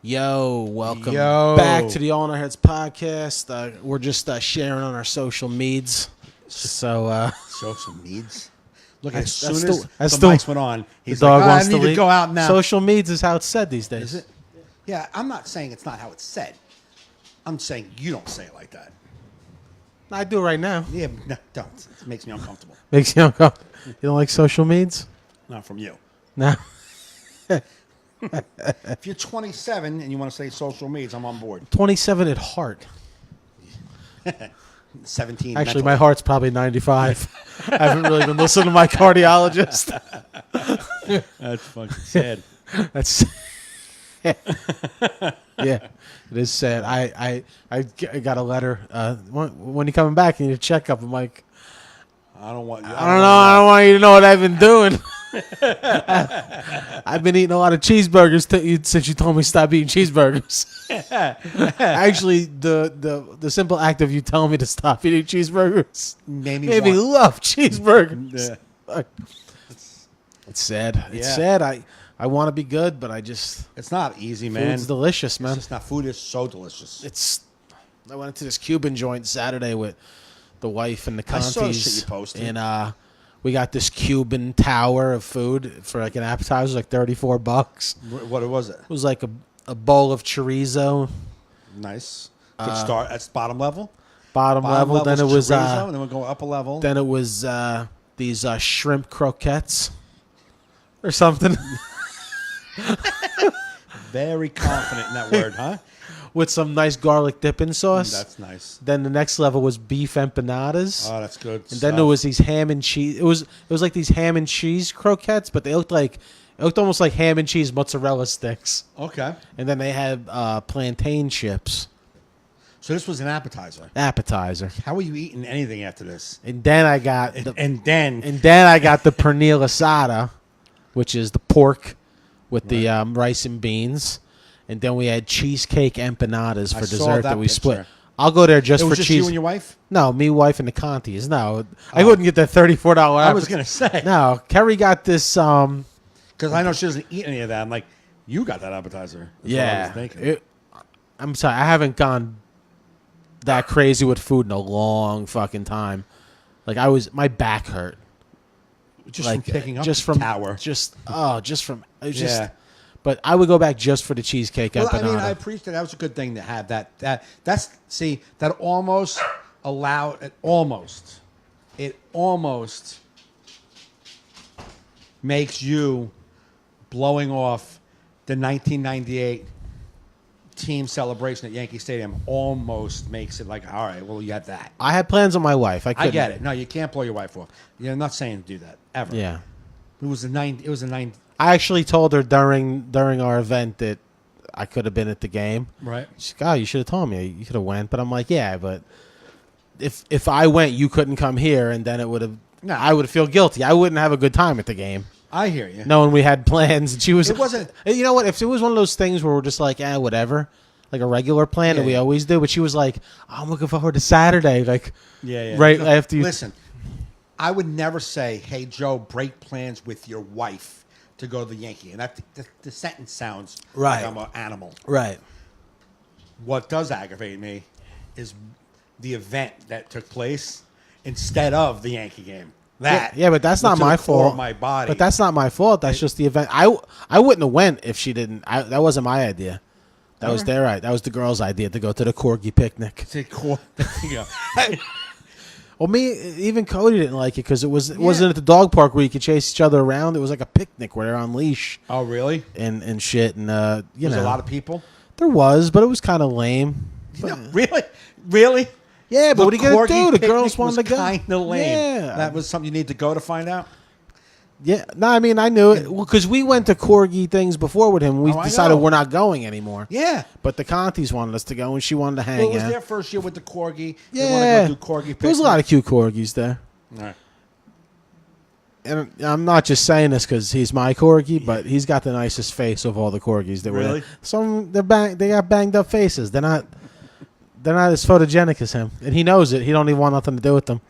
Welcome back to the All in Our Heads podcast. We're just sharing on our social meds. Social meds? Look, as soon as the mics went on, he's the dog like, wants I need to go out now. Social meds is how it's said these days. Is it? Yeah, I'm not saying it's not how it's said. I'm saying you don't say it like that. I do right now. Yeah, no, don't. It makes me uncomfortable. Makes you uncomfortable. You don't like social meds? Not from you. No. If you're 27 and you want to say social meds, I'm on board. 27 at heart. 17. Actually, my heart's probably 95. I haven't really been listening to my cardiologist. That's fucking sad. That's yeah, it is sad. I got a letter. When you coming back, you need a checkup. I'm like, I don't know. I don't want you to know what I've been doing. I've been eating a lot of cheeseburgers since you told me stop eating cheeseburgers. Actually, the simple act of you telling me to stop eating cheeseburgers made me love cheeseburgers. Yeah. It's sad. It's sad. I want to be good, but it's not easy, man. Food's delicious, man. It's just not. Food is so delicious. I went to this Cuban joint Saturday with the wife and the Contis. I saw the shit you posted. And we got this Cuban tower of food for like an appetizer, like $34. What was it? It was like a bowl of chorizo. Nice. Good start. That's bottom level. Bottom level. Then it was chorizo, and then we'll go up a level. Then it was these shrimp croquettes or something. Very confident in that word, huh? With some nice garlic dipping sauce. That's nice. Then the next level was beef empanadas. Oh, that's good. And then there was these ham and cheese. It was like these ham and cheese croquettes, but they looked almost like ham and cheese mozzarella sticks. Okay. And then they had plantain chips. So this was an appetizer. How are you eating anything after this? And then I got the pernil asada, which is the pork with the rice and beans. And then we had cheesecake empanadas for dessert that we split. I'll go there just for cheese. You and your wife? No, me, wife, and the Contis. No, I wouldn't get that $34. I was going to say. No, Kerry got this. Because I know she doesn't eat any of that. I'm like, you got that appetizer. That's I'm sorry. I haven't gone that crazy with food in a long fucking time. Like my back hurt. Just from picking up the tower. But I would go back just for the cheesecake empanada. I mean, I appreciate that was a good thing to have that. That almost allowed it almost makes you blowing off the 1998 team celebration at Yankee Stadium almost makes it like, all right, well, you had that. I had plans on my wife. I get it. No, you can't blow your wife off. I'm not saying to do that ever. Yeah. It was a 9. I actually told her during our event that I could have been at the game. Right. She's like, oh, you should have told me. You could have went. But I'm like, yeah, but if I went, you couldn't come here, and then it would have. No. I would feel guilty. I wouldn't have a good time at the game. I hear you. Knowing we had plans, and she was. It wasn't. You know what? If it was one of those things where we're just like, whatever, like a regular plan that we always do, but she was like, oh, I'm looking forward to Saturday, like, right after you. Listen, I would never say, hey, Joe, break plans with your wife to go to the Yankee. And the sentence sounds like I'm an animal. Right. What does aggravate me is the event that took place instead of the Yankee game. Yeah, but that's not my fault. My body. But that's not my fault. That's just the event. I wouldn't have went if she didn't. That wasn't my idea. That was their idea. That was the girls' idea to go to the Corgi picnic. Well, even Cody didn't like it because it wasn't at the dog park where you could chase each other around. It was like a picnic where they're on leash. Oh, really? And shit. And was there a lot of people? There was, but it was kind of lame. Really? Yeah, but what are you gonna do? The girls wanted to go. Kind of lame. Yeah, that was something you need to go to find out. Yeah, no, I mean I knew it because we went to Corgi things before with him. We decided we're not going anymore. Yeah, but the Contis wanted us to go, and she wanted to hang out. It was their first year with the Corgi. Yeah, they want to go do Corgi picnic. There was a lot of cute Corgis there. All right. And I'm not just saying this because he's my Corgi, but he's got the nicest face of all the Corgis that were there. Some they got banged up faces. They're not as photogenic as him, and he knows it. He don't even want nothing to do with them.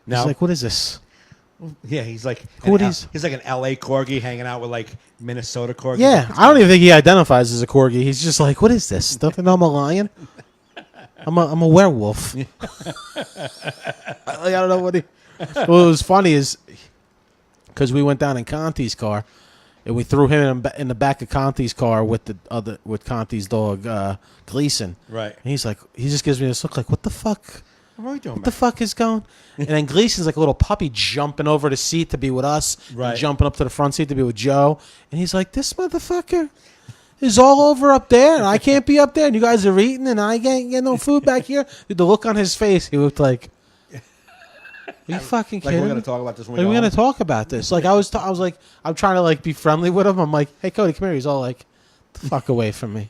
He's like, what is this? Yeah, he's like Who an is- he's like an LA corgi hanging out with like Minnesota corgi. Yeah, I don't even think he identifies as a corgi. He's just like, what is this? Don't they know I'm a lion? I'm a werewolf. I don't know what he. What was funny is because we went down in Conti's car and we threw him in the back of Conti's car with Conti's dog Gleason. Right. And he's like, he just gives me this look like, what the fuck? What are we doing? What the fuck is going? And then Gleason's like a little puppy jumping over the seat to be with us, Right. and jumping up to the front seat to be with Joe. And he's like, this motherfucker is all over up there, and I can't be up there, and you guys are eating, and I can't get no food back here. Dude, the look on his face, he looked like, are you fucking Like kidding we're me? gonna talk about this when Like, we we're go gonna home? talk about this. Like I was like, I'm trying to like be friendly with him. I'm like, hey Cody, come here. He's all like, the fuck away from me.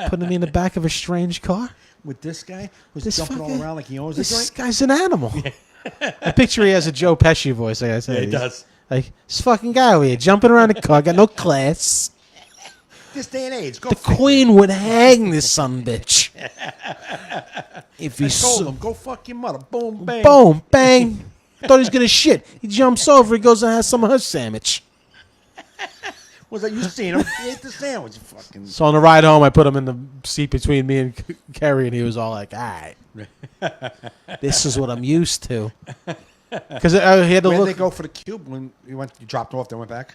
Putting me in the back of a strange car. With this guy who's This jumping fucking- all around like he owns the This joint. guy's an animal. I picture he has a Joe Pesci voice. Like I said, Yeah, he He's does. Like this fucking guy over here jumping around the car, got no class. This day and age, go. The figure. queen would hang this son bitch. If he I told saw, him, go fuck your mother. Boom, bang. boom, bang. Thought he was gonna shit. He jumps over. He goes and has some of her sandwich. Was that you seen him? He ate the sandwich. You fucking. So on the ride home, I put him in the seat between me and Kerry, and he was all like, "All right, this is what I'm used to." Because he had to Where look. did they go for the cube when you went? You dropped off, then went back.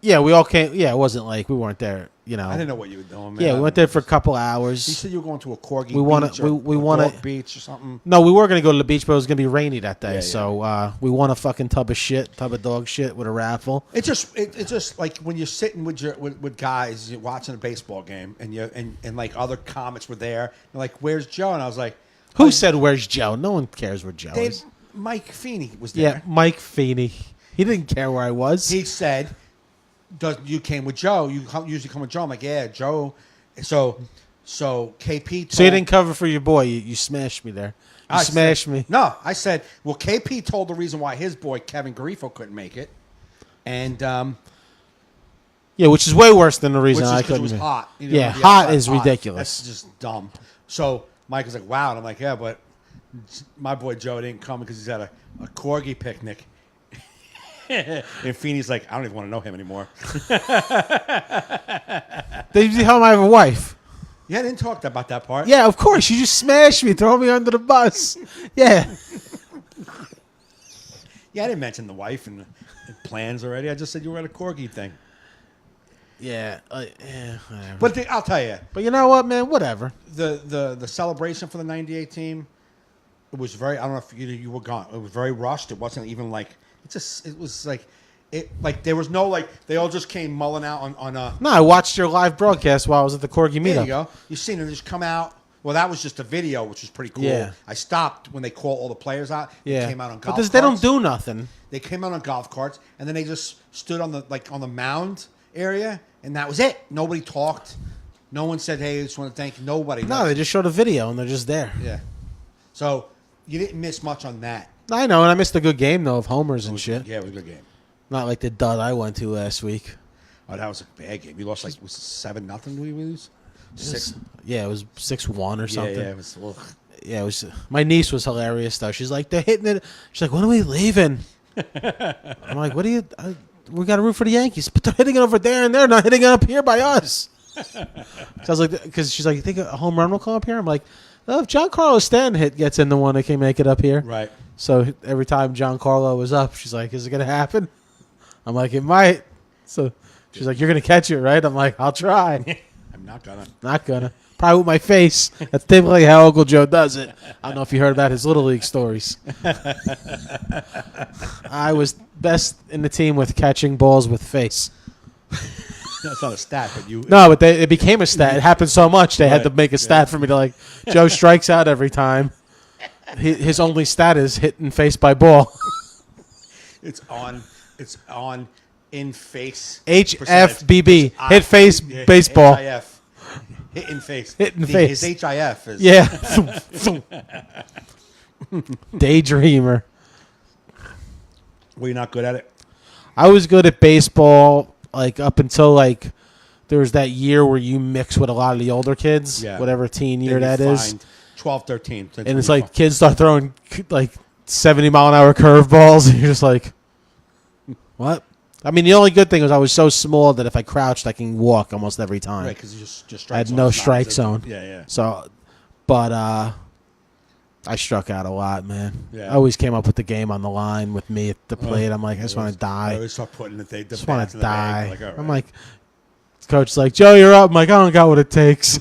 Yeah, we all came. Yeah, it wasn't like we weren't there. You know. I didn't know what you were doing, man. Yeah, we went there for a couple You hours. said you were going to a corgi We wanna- beach or we a wanna- dog beach or something. No, we were gonna go to the beach, but it was gonna be rainy that day. Yeah, yeah. So we won a fucking tub of dog shit with a raffle. It's just like when you're sitting with guys, you're watching a baseball game, and like other comics were there. They're like, "Where's Joe?" And I was like, Who said where's Joe? No one cares where Joe Dave, is. Mike Feeney was Yeah, there. Mike Feeney. He didn't care where I was. He said, you came with Joe? You usually come with Joe." I'm like, "Yeah, Joe." So KP. Told, So you didn't cover for your boy. You smashed me there. You I smashed said- me. No, I said, well, KP told the reason why his boy Kevin Garifo couldn't make it, and Yeah, which is way worse than the reason which is I 'cause it couldn't. was be. hot. You didn't Yeah, want to be hot outside. is ridiculous. That's just dumb. So Mike was like, "Wow," and I'm like, "Yeah, but my boy Joe didn't come because he's at a corgi picnic." And Feeney's like, "I don't even want to know him anymore." Did you tell him I have a wife? Yeah, I didn't talk about that part. Yeah, of course. You just smashed me, throw me under the bus. Yeah. Yeah, I didn't mention the wife and the plans already. I just said you were at a corgi thing. Yeah. Whatever. But I'll tell you, But you know what, man? Whatever. the celebration for the '98 team, it was very. I don't know if you were gone. It was very rushed. It wasn't even like it was like it like there was no like they all just came mulling out on a. No, I watched your live broadcast while I was at the Corgi meetup. There you go. You seen them just come out. Well, that was just a video, which was pretty cool. Yeah. I stopped when they called all the players out. Yeah. They came out on golf But they don't carts. do nothing. They came out on golf carts, and then they just stood on the mound area, and that was it. Nobody talked. No one said, "Hey, I just want to thank you." Nobody. No, they just showed a video and they're just there. Yeah. So you didn't miss much on that. I know, and I missed a good game though of homers and shit. Yeah, it was a good game. Not like the dud I went to last week. Oh, that was a bad game. We lost like was it 7-0? Did we lose? 6. Yeah, it was 6-1 or something. Yeah, it was. Ugh. Yeah, it was. My niece was hilarious though. She's like, they're hitting it. She's like, when are we leaving? I'm like, what are you? We got to root for the Yankees, but they're hitting it over there, and they're not hitting it up here by us. So I was like, because she's like, you think a home run will come up here? I'm like, oh, if Giancarlo Stanton gets in the one, they can make it up here. Right. So every time Giancarlo was up, she's like, is it gonna happen? I'm like, it might. So she's like, you're gonna catch it, right? I'm like, I'll try. I'm not gonna. Not gonna. Probably with my face. That's typically how Uncle Joe does it. I don't know if you heard about his Little League stories. I was best in the team with catching balls with face. That's not a stat, but you. No, but it became a stat. It happened so much they had to Right. make a stat for me to like, Joe strikes out every time. His only stat is hitting face by ball. It's on in face. HFBB. percentage. Hit face Yeah, baseball. HIF. Hit in face. Hit in face. His HIF is. Yeah. Daydreamer. Were you not good at it? I was good at baseball, like up until like there was that year where you mix with a lot of the older kids, Yeah. whatever teen year Then that you is, find 12, 13. and it's like kids start throwing like 70-mile-an-hour curveballs, and you're just like, What? I mean, the only good thing was I was so small that if I crouched, I can walk almost every time. Right, because you just strike I had zone no is not strike existent. zone. Yeah. So, but I struck out a lot, man. Yeah. I always came up with the game on the line with me at the plate. I'm like, I just want to I die. always start putting the Just want bats to in the bag. die. Like, all right. I'm like, coach's like, Joe, you're up. I'm like, I don't got what it takes.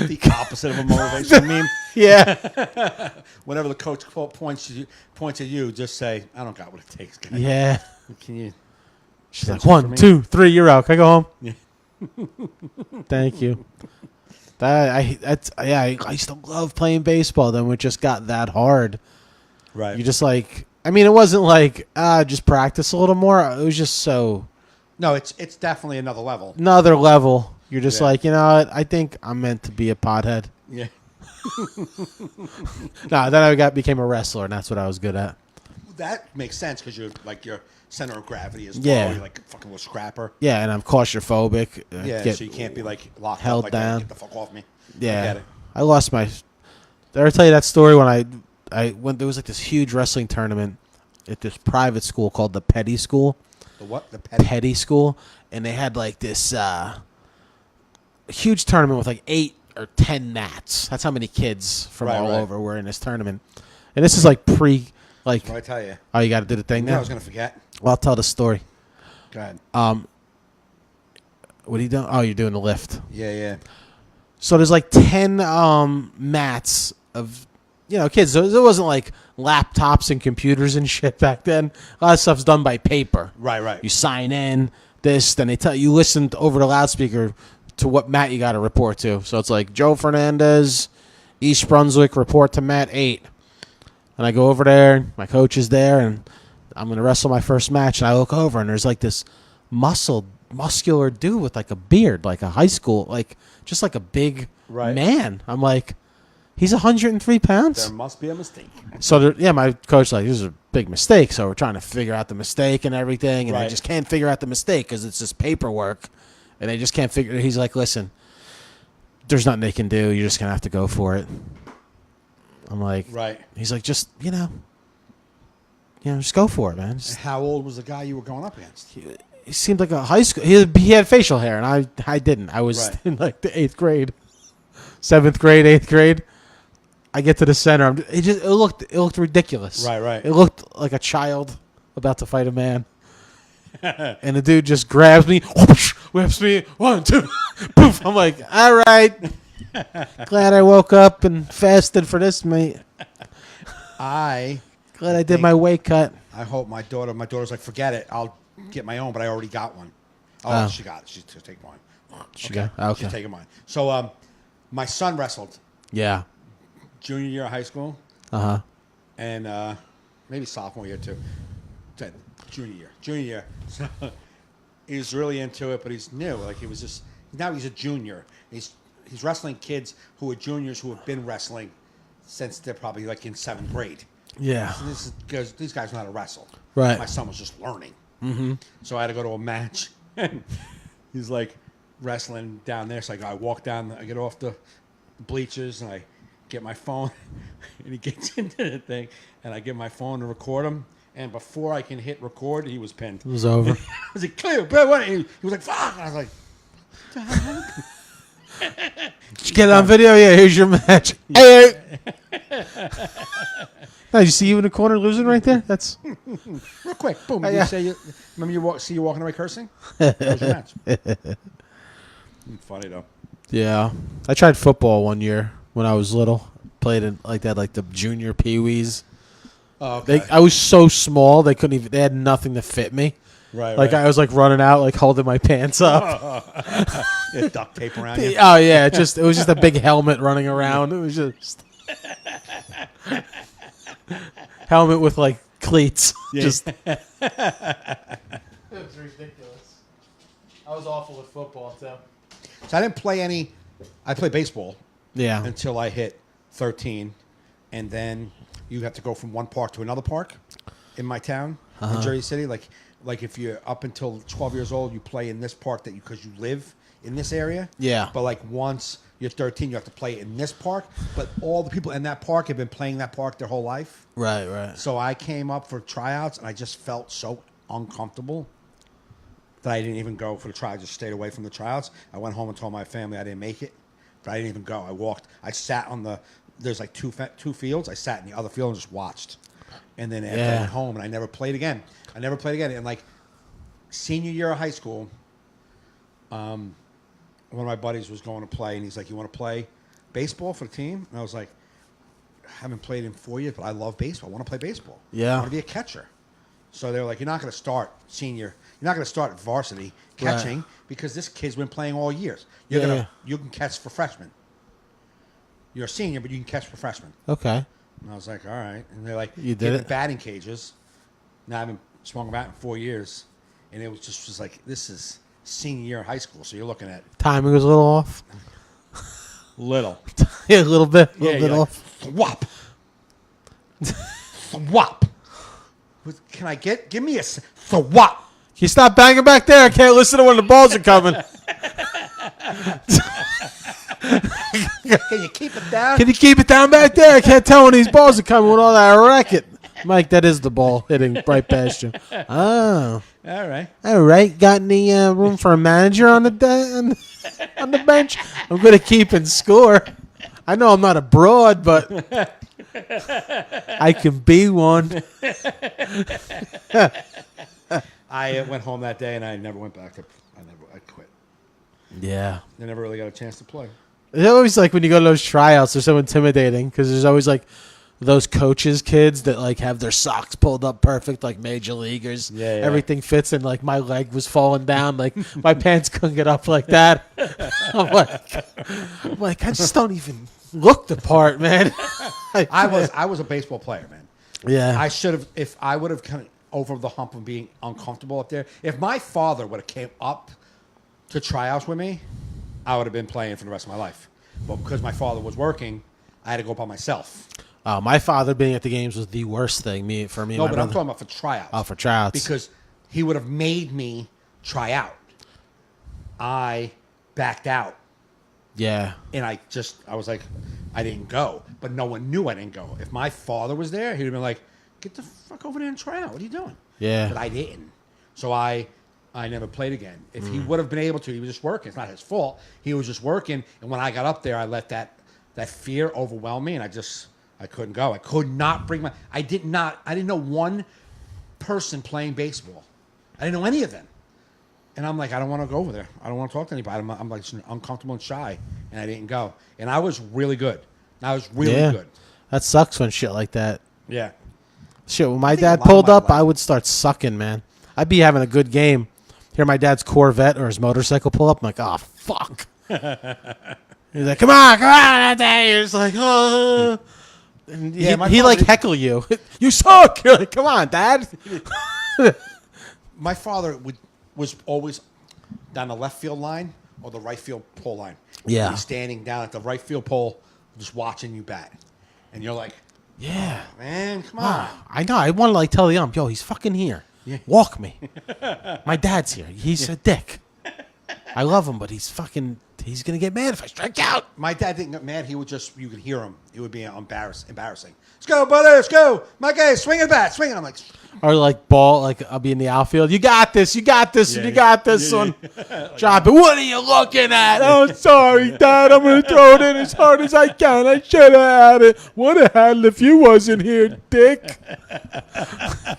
the opposite of a motivation meme. Yeah. Whenever the coach points at you, just say, "I don't got what it takes." Guy. Yeah. Can you? She's like, for 1, me? 2, 3, you're out. Can I go home? Yeah. Thank you. I used to love playing baseball. Then it just got that hard. Right. You just like, I mean, it wasn't like just practice a little more. It was just so No, it's definitely another level. another level. You're just Yeah. like, you know what? I think I'm meant to be a pothead. Yeah. No, then I became a wrestler, and that's what I was good at. That makes sense because you're like your center of gravity is low. Yeah. You're like a fucking little scrapper. Yeah, and I'm claustrophobic. Yeah, so you can't be like locked held up like that. down. Get the fuck off me. Yeah, I get it. I lost my. Did I ever tell you that story when I went? There was like this huge wrestling tournament at this private school called the Petty School. The what? The petty. Petty School, and they had like this huge tournament with like 8 or 10 nats. That's how many kids from Right, all right. over were in this tournament. And this is like like. What I tell you? Oh, you got to do the thing Yeah, I now. was gonna forget. Well, I'll tell the story. Go ahead. What are you doing? Oh, you're doing the lift. Yeah. So there's like 10 mats of, kids. So it wasn't like laptops and computers and shit back then. A lot of stuff's done by paper. Right. You sign in, then they tell you listen over the loudspeaker to what mat you got to report to. So it's like Joe Fernandes, East Brunswick, report to mat 8. And I go over there, my coach is there, and I'm going to wrestle my first match. And I look over, and there's like this muscular dude with like a beard, like a high school, like just like a big Right. man. I'm like, he's 103 pounds. There must be a mistake. So my coach like, this is a big mistake. So we're trying to figure out the mistake and everything, and I Right. just can't figure out the mistake because it's just paperwork, and they just can't figure. He's like, listen, there's nothing they can do. You're just gonna have to go for it. I'm like, Right. He's like, just just go for it, man. How old was the guy you were going up against? He seemed like a high school. He had facial hair, and I didn't. I was Right. in like the 8th grade, 7th grade, 8th grade. I get to the center. It looked ridiculous. Right. It looked like a child about to fight a man. And the dude just grabs me, whoosh, whips me, 1, 2, poof. I'm like, all right. Glad I woke up and fasted for this, mate. Glad I did my weight cut. I hope my daughter's like, forget it. I'll get my own, but I already got one. Oh, she got it. She's taking mine. Okay. She's taking mine. So, my son wrestled Yeah. junior year of high school and maybe sophomore year too. Junior year. So he was really into it, but he's new. Like now he's a junior. He's wrestling kids who are juniors who have been wrestling since they're probably like in 7th grade. Yeah. So this is because these guys know how to wrestle. Right. My son was just learning. Mm-hmm. So I had to go to a match. And he's like wrestling down there. So I walk down. I get off the bleachers and I get my phone. And he gets into the thing. And I get my phone to record him. And before I can hit record, he was pinned. It was over. I was like, clear, bro. What? He was like, fuck. And I was like, Did you get it on video? Yeah, here's your match. Hey. No, you see you in the corner losing right there? That's real quick. Boom. Yeah. Remember you walking away cursing? That was your match. Funny, though. yeah. I tried football one year when I was little. Played in like that, like the junior peewees. Oh, okay. I was so small they couldn't even. They had nothing to fit me. Right. I was like running out, like holding my pants up. Yeah, duct tape around you. Oh yeah, it was just a big helmet running around. It was just helmet with like cleats. Yeah. Just it was ridiculous. I was awful with football too. So I didn't play any. I played baseball Yeah. until I hit 13, and then you have to go from one park to another park in my town in Jersey City. Like if you're up until 12 years old, you play in this park because you live in this area. Yeah. But like once you're 13, you have to play in this park. But all the people in that park have been playing that park their whole life. Right. So I came up for tryouts, and I just felt so uncomfortable that I didn't even go for the try. I just stayed away from the tryouts. I went home and told my family I didn't make it, but I didn't even go. I walked. I sat on there's like two fields. I sat in the other field and just watched. And then after I went home, and I never played again. And like senior year of high school, one of my buddies was going to play, and he's like, "You want to play baseball for the team?" And I was like, "I haven't played in 4 years, but I love baseball. I want to play baseball. Yeah. I want to be a catcher." So they were like, "You're not going to start senior. You're not going to start varsity catching because this kid's been playing all years. You can catch for freshmen. You're a senior, but you can catch for freshmen." Okay. And I was like, "All right." And they're like, "You did it?" Batting cages. Now I haven't swung a bat in 4 years, and it was like, this is senior year of high school, so you're looking at Timing was a little off. little. Yeah, a little bit off. Thwop. Thwop. Can I give me a thwop? Can you stop banging back there? I can't listen to when the balls are coming. Can you keep it down? Can you keep it down back there? I can't tell when these balls are coming with all that racket. Mike, that is the ball hitting right past you. Oh. All right. All right. Got any room for a manager on the on the bench? I'm good at keeping score. I know I'm not a broad, but I can be one. I went home that day, and I never went back to. I quit. Yeah. I never really got a chance to play. It's always like when you go to those tryouts, they're so intimidating because there's always like those coaches' kids that like have their socks pulled up perfect, like major leaguers. Yeah. Everything fits, and like my leg was falling down, like my pants couldn't get up like that. I'm like, I just don't even look the part, man. I was a baseball player, man. Yeah. I should have, if I would have come over the hump of being uncomfortable up there. If my father would have came up to tryouts with me, I would have been playing for the rest of my life. But because my father was working, I had to go by myself. My father being at the games was the worst thing for me. No, and my but I'm brother. talking about for tryouts. Oh, for tryouts. Because he would have made me try out. I backed out. Yeah. And I was like, I didn't go. But no one knew I didn't go. If my father was there, he would have been like, get the fuck over there and try out. What are you doing? Yeah. But I didn't. So I never played again. If he would have been able to, he was just working. It's not his fault. He was just working. And when I got up there, I let that fear overwhelm me, and I couldn't go. I could not bring I didn't know one person playing baseball. I didn't know any of them. And I'm like, I don't want to go over there. I don't want to talk to anybody. I'm like uncomfortable and shy, and I didn't go. And I was really good. I was really good. That sucks when shit like that. Yeah. Shit, when my dad pulled up, I would start sucking, man. I'd be having a good game. Hear my dad's Corvette or his motorcycle pull up. I'm like, oh, fuck. He's like, come on. That day. You're just like, oh. And he like heckle you. You suck. You're like, come on, Dad. My father was always down the left field line or the right field pole line. Yeah. He's standing down at the right field pole just watching you bat. And you're like, yeah. oh, man, come on. I know. I want to like tell the ump, yo, he's fucking here. Yeah. Walk me. My dad's here. He's a dick. I love him, but he's going to get mad if I strike out. My dad didn't get mad. He would you could hear him. It would be embarrassing. Let's go, brother. Let's go. My guy, swing it back. Swing it. I'm like, or like ball, like I'll be in the outfield. You got this. You got this. Yeah, you got this, son. Drop it. What are you looking at? Oh, sorry, Dad. I'm going to throw it in as hard as I can. I should have had it. Would have had it if you wasn't here, dick.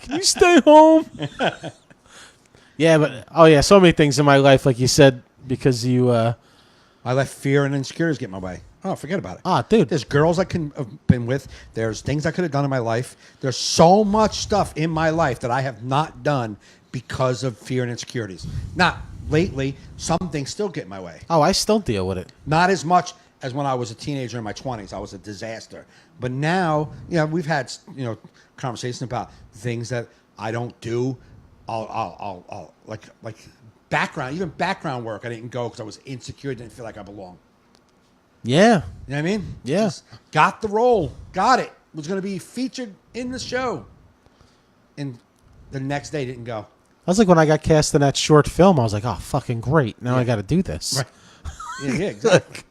Can you stay home? Yeah, but so many things in my life, like you said, because you. I let fear and insecurities get in my way. Oh, forget about it. Ah, dude. There's girls I could have been with. There's things I could have done in my life. There's so much stuff in my life that I have not done because of fear and insecurities. Not lately. Some things still get in my way. Oh, I still deal with it. Not as much as when I was a teenager in my 20s. I was a disaster. But now, we've had, conversations about things that I don't do. I'll like background work. I didn't go because I was insecure. Didn't feel like I belonged. Yeah. You know what I mean? Yeah. Just got the role. Got it. Was going to be featured in the show. And the next day didn't go. was like when I got cast in that short film. I was like, oh, fucking great! Now I got to do this. Right. Yeah, exactly.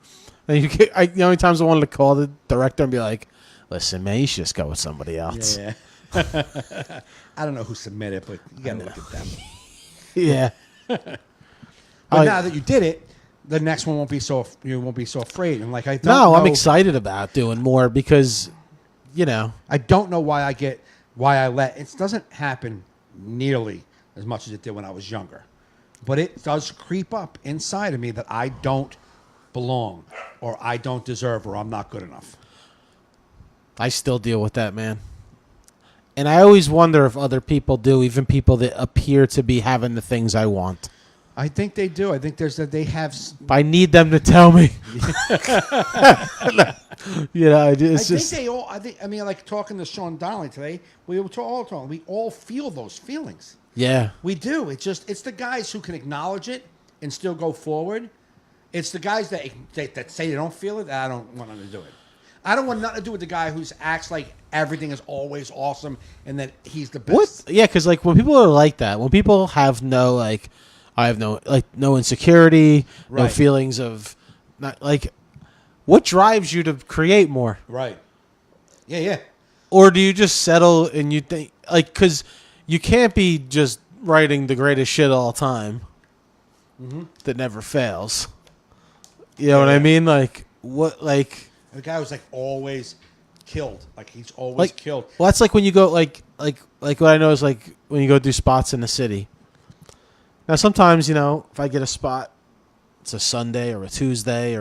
And the only times I wanted to call the director and be like, listen, man, you should just go with somebody else. Yeah. I don't know who submitted, but you got to look at them. Yeah. But now that you did it, the next one won't be so afraid. And like I don't No, know, I'm excited about doing more because, I don't know why it doesn't happen nearly as much as it did when I was younger. But it does creep up inside of me that I don't belong or I don't deserve or I'm not good enough. I still deal with that, man. And I always wonder if other people do, even people that appear to be having the things I want. I think they do. I think they have. I need them to tell me. It's just. They all. I mean, like talking to Sean Donnelly today, we were all talking. We all feel those feelings. Yeah. We do. It's the guys who can acknowledge it and still go forward. It's the guys that say they don't feel it that I don't want them to do it. I don't want nothing to do with the guy who acts like everything is always awesome and that he's the best. What? Yeah, because like when people are like that, when people have no like, I have no insecurity, no feelings of not like, what drives you to create more? Right. Yeah. Or do you just settle and you think like because you can't be just writing the greatest shit all the time that never fails. You know what I mean? Like what? Like the guy was like always killed. Like he's always killed. Well, that's like when you go like what I know is like when you go do spots in the city. Now sometimes if I get a spot, it's a Sunday or a Tuesday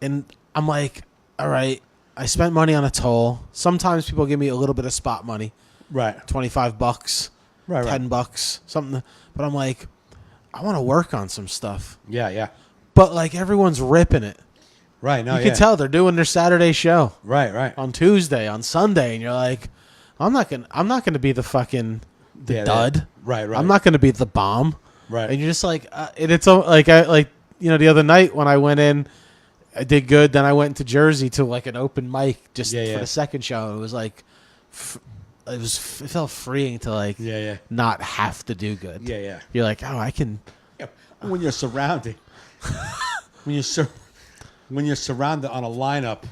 and I'm like, all right, I spent money on a toll. Sometimes people give me a little bit of spot money, right? $25, right, $10, something. But I'm like, I want to work on some stuff. Yeah. But like everyone's ripping it. Right. No, you can tell they're doing their Saturday show. Right. On Tuesday, on Sunday, and you're like, I'm not gonna be the fucking dud. Right. I'm not gonna be the bomb. Right. And you're just like, and it's like the other night when I went in, I did good. Then I went into Jersey to like an open mic for the second show. It was like, it felt freeing to like not have to do good. Yeah. You're like, oh, I can. Yeah. When you're surrounded, when you're surrounded on a lineup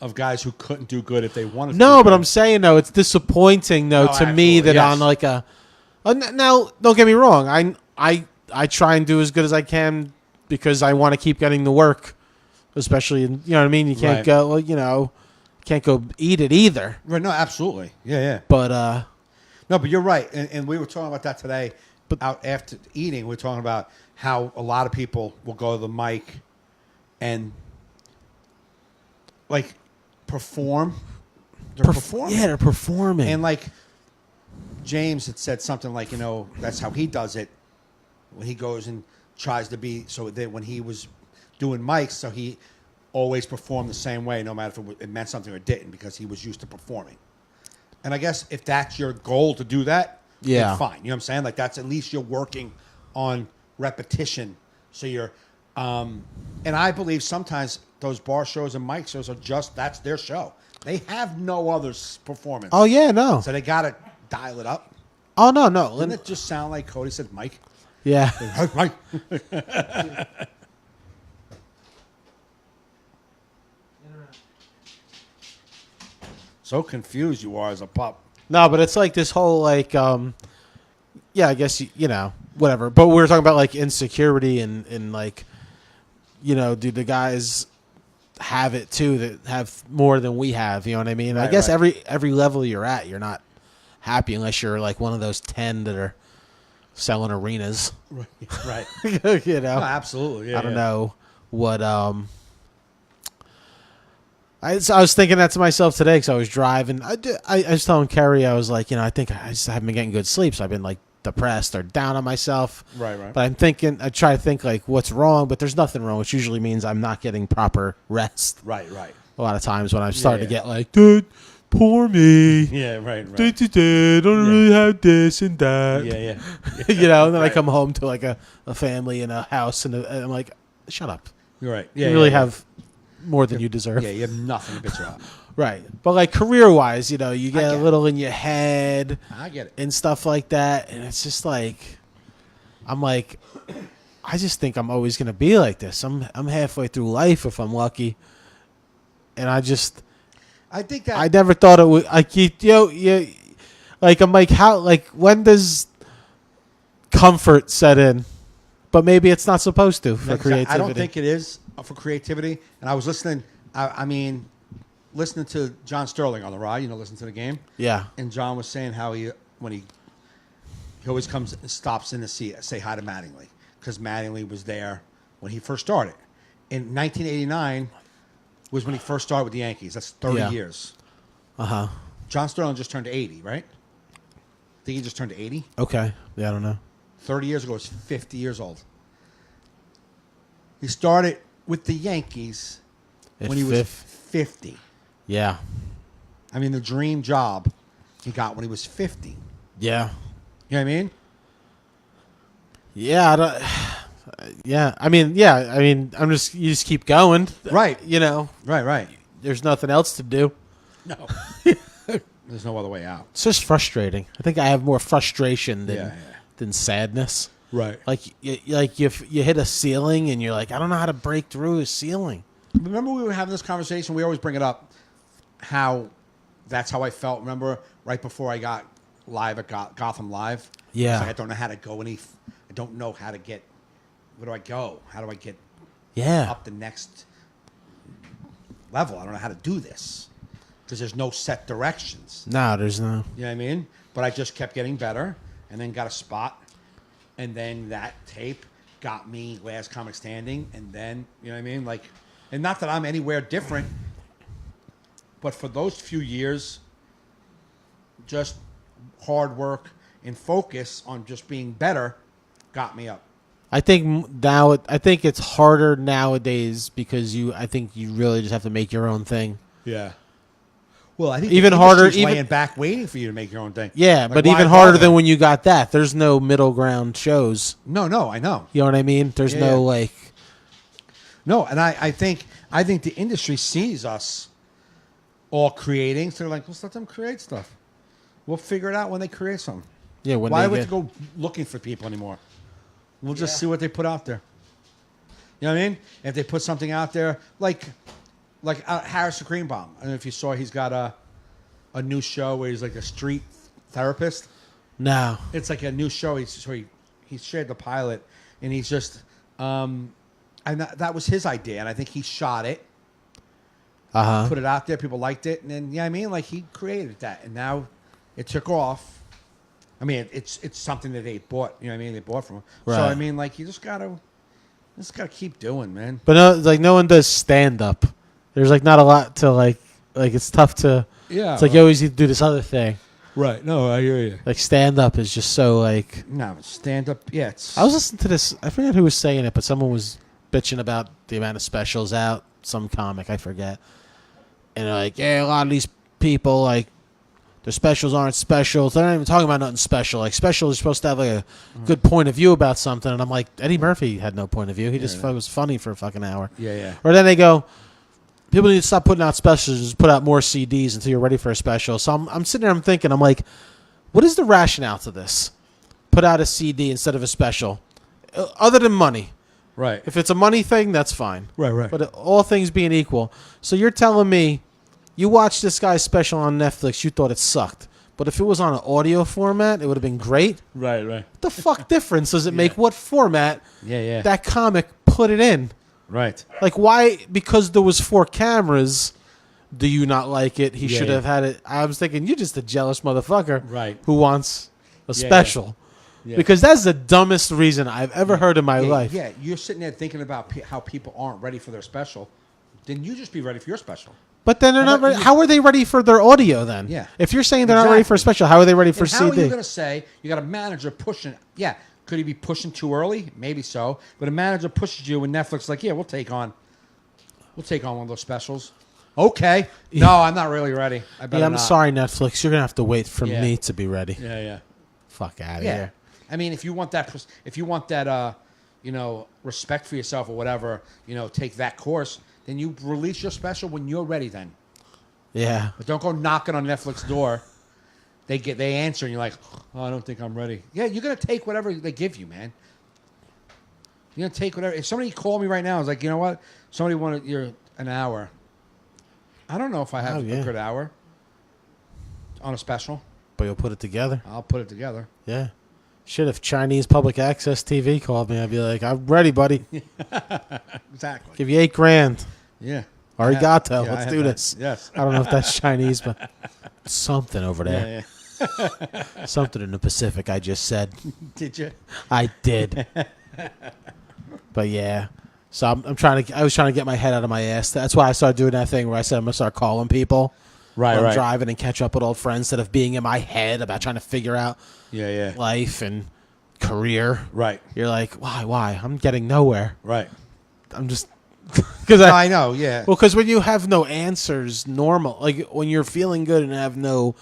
of guys who couldn't do good if they wanted to. No, but I'm saying though, it's disappointing though to me that on like now don't get me wrong, I try and do as good as I can because I want to keep getting the work, especially in, you know what I mean. You can't go can't go eat it either. Right? No, absolutely. Yeah. But no, but you're right, and we were talking about that today. But out after eating, we were talking about how a lot of people will go to the mic and like perform. They're performing. Yeah, they're performing. And like James had said something like, that's how he does it when he goes and tries to be so that when he was doing mics, so he always performed the same way, no matter if it meant something or didn't, because he was used to performing. And I guess if that's your goal to do that, then fine. You know what I'm saying? Like that's at least you're working on repetition. So you're, and I believe sometimes those bar shows and mic shows are that's their show. They have no other performance. Oh yeah, no. So they got to dial it up. Oh no. Didn't it just sound like Cody said, Mike? Yeah. Mike. So confused you are as a pup. No, but it's like this whole like, I guess whatever. But we were talking about like insecurity and like, do the guys have it too that have more than we have? You know what I mean? Right, I guess every level you're at, you're not happy unless you're like one of those 10 that are selling arenas. Right. No, absolutely. Yeah, I don't know what. I was thinking that to myself today because I was driving. I was telling Kerry, I was like, I think I just haven't been getting good sleep, so I've been like depressed or down on myself. Right. But I try to think like what's wrong, but there's nothing wrong, which usually means I'm not getting proper rest. Right. A lot of times when I'm starting to get like, dude, poor me. Yeah, right. Don't really have this and that. Yeah. And then I come home to like a family and a house, and I'm like, shut up. You're right. You really have more than you deserve. Yeah, you have nothing to bitch about. Right. But like career-wise, you know, you get get a it. little in your head I get it. and stuff like that. And it's just like, I'm like, I just think I'm always going to be like this. I'm halfway through life if I'm lucky. And I think that I never thought it would, like, like, I'm like, how, like, when does comfort set in? But maybe it's not supposed to for creativity. I don't think it is for creativity. And I was listening, listening to John Sterling on the ride, listening to the game. Yeah. And John was saying how he always comes and stops in to say hi to Mattingly, because Mattingly was there when he first started. In 1989 was when he first started with the Yankees. That's 30 years. Uh-huh. John Sterling just turned 80, right? I think he just turned 80. Okay. Yeah, I don't know. 30 years ago, he was 50 years old. He started with the Yankees when he was 50. Yeah. I mean, the dream job he got when he was 50. Yeah. You know what I mean? Yeah, I don't, yeah. I mean, you just keep going. Right. You know. Right. There's nothing else to do. No. There's no other way out. It's just frustrating. I think I have more frustration than sadness. Right. Like you hit a ceiling and you're like, I don't know how to break through a ceiling. Remember we were having this conversation? We always bring it up, how that's how I felt. Remember right before I got live at Gotham Live? Yeah. I was like, I don't know how to go I don't know how to get, where do I go? How do I get up the next level? I don't know how to do this because there's no set directions. No, there's no. You know what I mean? But I just kept getting better and then got a spot. And then that tape got me Last Comic Standing. And then, you know what I mean? Like, and not that I'm anywhere different, but for those few years, just hard work and focus on just being better got me up. I think it's harder nowadays because I think you really just have to make your own thing. Yeah. Well, I think even the harder, laying back waiting for you to make your own thing. Yeah, like, but even harder than when you got that. There's no middle ground shows. No, I know. You know what I mean? There's no like. No, and I think the industry sees us all creating, so they're like, let's let them create stuff. We'll figure it out when they create something. Yeah. Why do we have to go looking for people anymore? We'll just see what they put out there. You know what I mean? If they put something out there like Harrison Greenbaum. I don't know if you saw, he's got a new show where he's like a street therapist. No. It's like a new show. He shared the pilot, and he's just, and that was his idea, and I think he shot it. Put it out there. People liked it, and then, you know what I mean? Like, he created that, and now it took off. I mean, it's something that they bought. You know what I mean? They bought from him. Right. So I mean, like, you just gotta keep doing, man. But no one does stand up. There's like not a lot to like it's tough to. Yeah. It's like you always need to do this other thing. Right. No, I hear you. Like stand up is just so like. No, stand up. Yeah. I was listening to this. I forget who was saying it, but someone was bitching about the amount of specials out. Some comic, I forget. And they're like, yeah, a lot of these people, like, their specials aren't special. They're not even talking about nothing special. Like, special is supposed to have, like, a good point of view about something. And I'm like, Eddie Murphy had no point of view. He just was funny for a fucking hour. Yeah. Or then they go, people need to stop putting out specials. Just put out more CDs until you're ready for a special. So I'm sitting there, I'm thinking, I'm like, what is the rationale to this? Put out a CD instead of a special. Other than money. Right. If it's a money thing, that's fine. Right. But all things being equal. So you're telling me you watched this guy's special on Netflix, you thought it sucked. But if it was on an audio format, it would have been great. Right. What the fuck difference does it make what format that comic put it in? Right. Like, why? Because there was 4 cameras, do you not like it? He should have had it. I was thinking, you're just a jealous motherfucker who wants a special. Yeah. Because that's the dumbest reason I've ever heard in my life. Yeah, you're sitting there thinking about how people aren't ready for their special. Then you just be ready for your special. But then they're not ready. How are they ready for their audio then? Yeah. If you're saying they're not ready for a special, how are they ready for CD? How are you going to say you got a manager pushing? Yeah, could he be pushing too early? Maybe so. But a manager pushes you, and Netflix like, yeah, we'll take on one of those specials. Okay. No, I'm not really ready. I'm sorry, Netflix. You're gonna have to wait for me to be ready. Yeah. Fuck out of here. I mean, if you want that, respect for yourself or whatever, take that course, then you release your special when you're ready. Then, Yeah. But don't go knocking on Netflix door. They answer and you're like, oh, I don't think I'm ready. Yeah, you're gonna take whatever they give you, man. You're gonna take whatever. If somebody called me right now, I was like, you know what? Somebody wanted an hour. I don't know if I have a good hour on a special. But you'll put it together. I'll put it together. Yeah. Shit, if Chinese public access TV called me, I'd be like, I'm ready, buddy. Exactly. Give you $8,000. Yeah. Arigato. Yeah, Let's do this. Yes. I don't know if that's Chinese, but something over there. Yeah. Something in the Pacific, I just said. Did you? I did. But yeah. So I was trying to get my head out of my ass. That's why I started doing that thing where I said I'm going to start calling people. Right, while I'm driving and catch up with old friends instead of being in my head about trying to figure out life and career. Right. You're like, why? I'm getting nowhere. Right. I'm just... Because I know, yeah. Well, because when you have no answers, like when you're feeling good and have no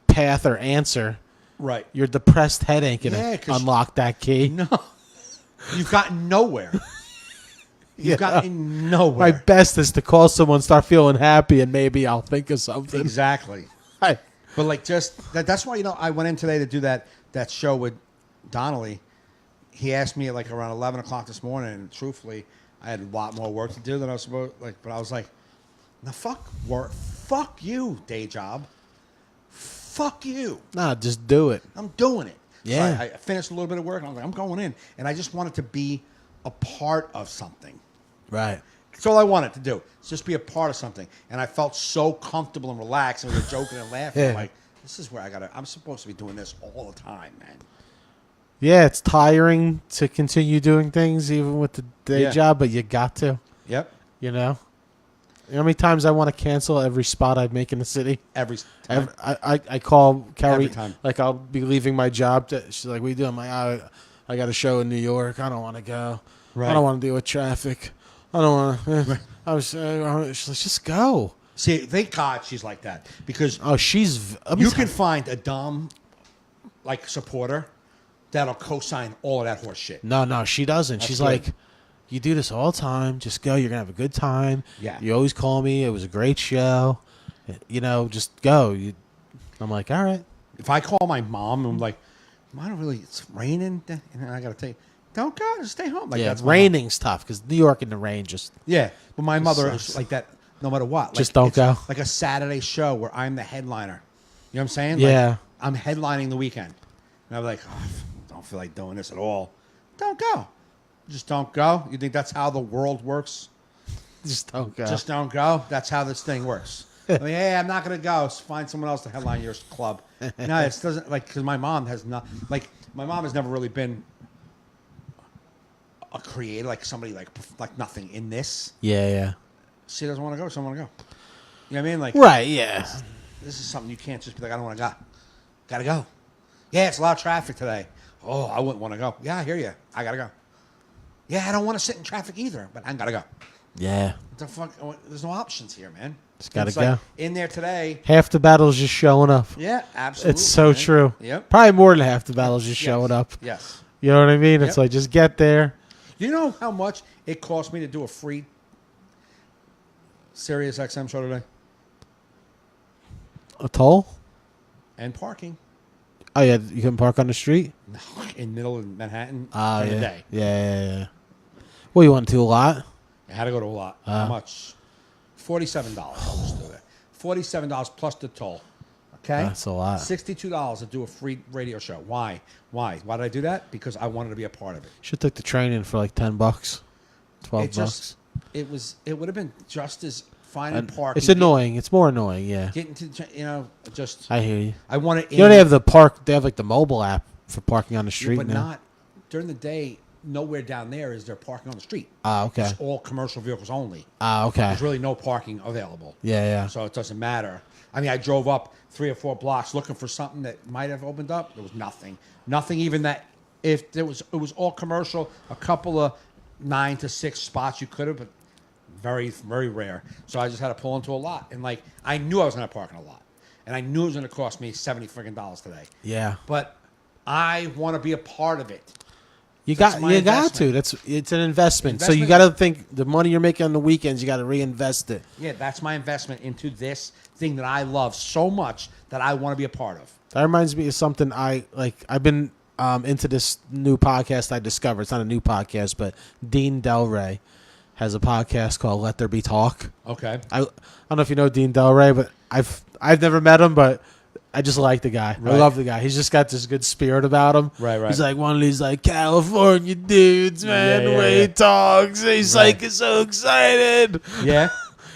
path or answer, right, your depressed head ain't gonna unlock that key. No, you've gotten nowhere. You've gotten nowhere. My best is to call someone, start feeling happy, and maybe I'll think of something. Exactly. But like, that's why I went in today to do that show with Donnelly. He asked me at like around 11 o'clock this morning, and truthfully, I had a lot more work to do than I was supposed. But I was like, "No, fuck work, fuck you, day job, fuck you." Nah, just do it. I'm doing it. Yeah. So I finished a little bit of work, and I was like, "I'm going in," and I just wanted to be a part of something. Right. That's all I wanted to do. Just be a part of something, and I felt so comfortable and relaxed, and we were joking and laughing. I'm like, this is where I'm supposed to be doing this all the time, man. Yeah, it's tiring to continue doing things even with the day job, but you got to. Yep. You know how many times I want to cancel every spot I make in the city? Every time. I call Carrie, Every time. like I'll be leaving my job. She's like, what are you doing? I'm like, I got a show in New York. I don't want to go. Right. I don't want to deal with traffic. I don't want to. Right. She's like, just go. See, thank God she's like that. Because you can find a dumb like supporter that'll co-sign all of that horse shit. No, she doesn't. She's good. Like, you do this all the time. Just go. You're going to have a good time. Yeah. You always call me. It was a great show. Just go. I'm like, all right. If I call my mom and I'm like, it's raining, and I got to tell you, don't go. Just stay home. Like, that's raining's tough because New York in the rain just... Yeah. But my mother is like that no matter what. Like, just don't go. Like a Saturday show where I'm the headliner. You know what I'm saying? Yeah. Like, I'm headlining the weekend. And I'm like, I don't feel like doing this at all. Don't go. Just don't go. You think that's how the world works? Just don't go. Just don't go. That's how this thing works. I mean, hey, I'm not going to go. Find someone else to headline your club. No, it doesn't, like, because my mom has not, like, my mom has never really been a creator, like somebody like nothing in this. Yeah. She doesn't want to go. She doesn't want to go. You know what I mean? Like, right, yeah. This is something you can't just be like, I don't want to go. Got to go. Yeah, it's a lot of traffic today. Oh, I wouldn't want to go. Yeah, I hear you. I got to go. Yeah, I don't want to sit in traffic either, but I got to go. Yeah. What the fuck? There's no options here, man. Just got to go. Like in there today. Half the battle's just showing up. Yeah, absolutely. It's so true. Yep. Probably more than half the battle's just showing up. Yes. You know what I mean? It's like, just get there. You know how much it cost me to do a free Sirius XM show today? A toll? And parking. Oh, yeah. You can park on the street? No, in middle of Manhattan for the day. Yeah. Well, you went to a lot? I had to go to a lot. How much? $47. I'll just do that. $47 plus the toll. Okay? That's a lot. $62 to do a free radio show. Why? Why did I do that? Because I wanted to be a part of it. Should take the train in for like $10, $12. It would have been just as fine in parking. It's annoying. It's more annoying, yeah. Getting to, just... I hear you. I want to... You know, they have the park... They have like the mobile app for parking on the street but now. Not... During the day, nowhere down there is there parking on the street. Ah, okay. It's all commercial vehicles only. Ah, okay. There's really no parking available. Yeah. So it doesn't matter. I mean, I drove up 3 or 4 blocks looking for something that might have opened up. There was nothing. Nothing even that... If there was... It was all commercial. A couple of 9 to 6 spots you could have, but very, very rare. So I just had to pull into a lot. And, like, I knew I was going to park in a lot. And I knew it was going to cost me $70 today. Yeah. But I want to be a part of it. You That's got my investment. It's an investment. So you got to think the money you're making on the weekends, you got to reinvest it. Yeah, that's my investment into this thing that I love so much that I want to be a part of. That reminds me of something I like. I've been into this new podcast I discovered. It's not a new podcast, but Dean Delray has a podcast called Let There Be Talk. Okay. I don't know if you know Dean Delray, but I've never met him, but I just like the guy. Right. I love the guy. He's just got this good spirit about him. Right. He's like one of these like California dudes, man. The way he talks, he's like so excited. Yeah.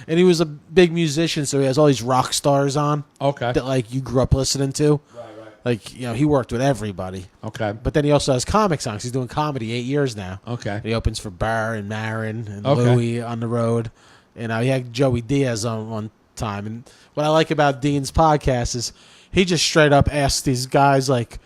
And he was a big musician, so he has all these rock stars on. Okay. That like you grew up listening to. Right. Like, you know, he worked with everybody. Okay. But then he also has comic songs. He's doing comedy 8 years now. Okay. And he opens for Burr and Marin and Okay. Louis on the road. And he had Joey Diaz on one time. And what I like about Dean's podcast is he just straight up asks these guys like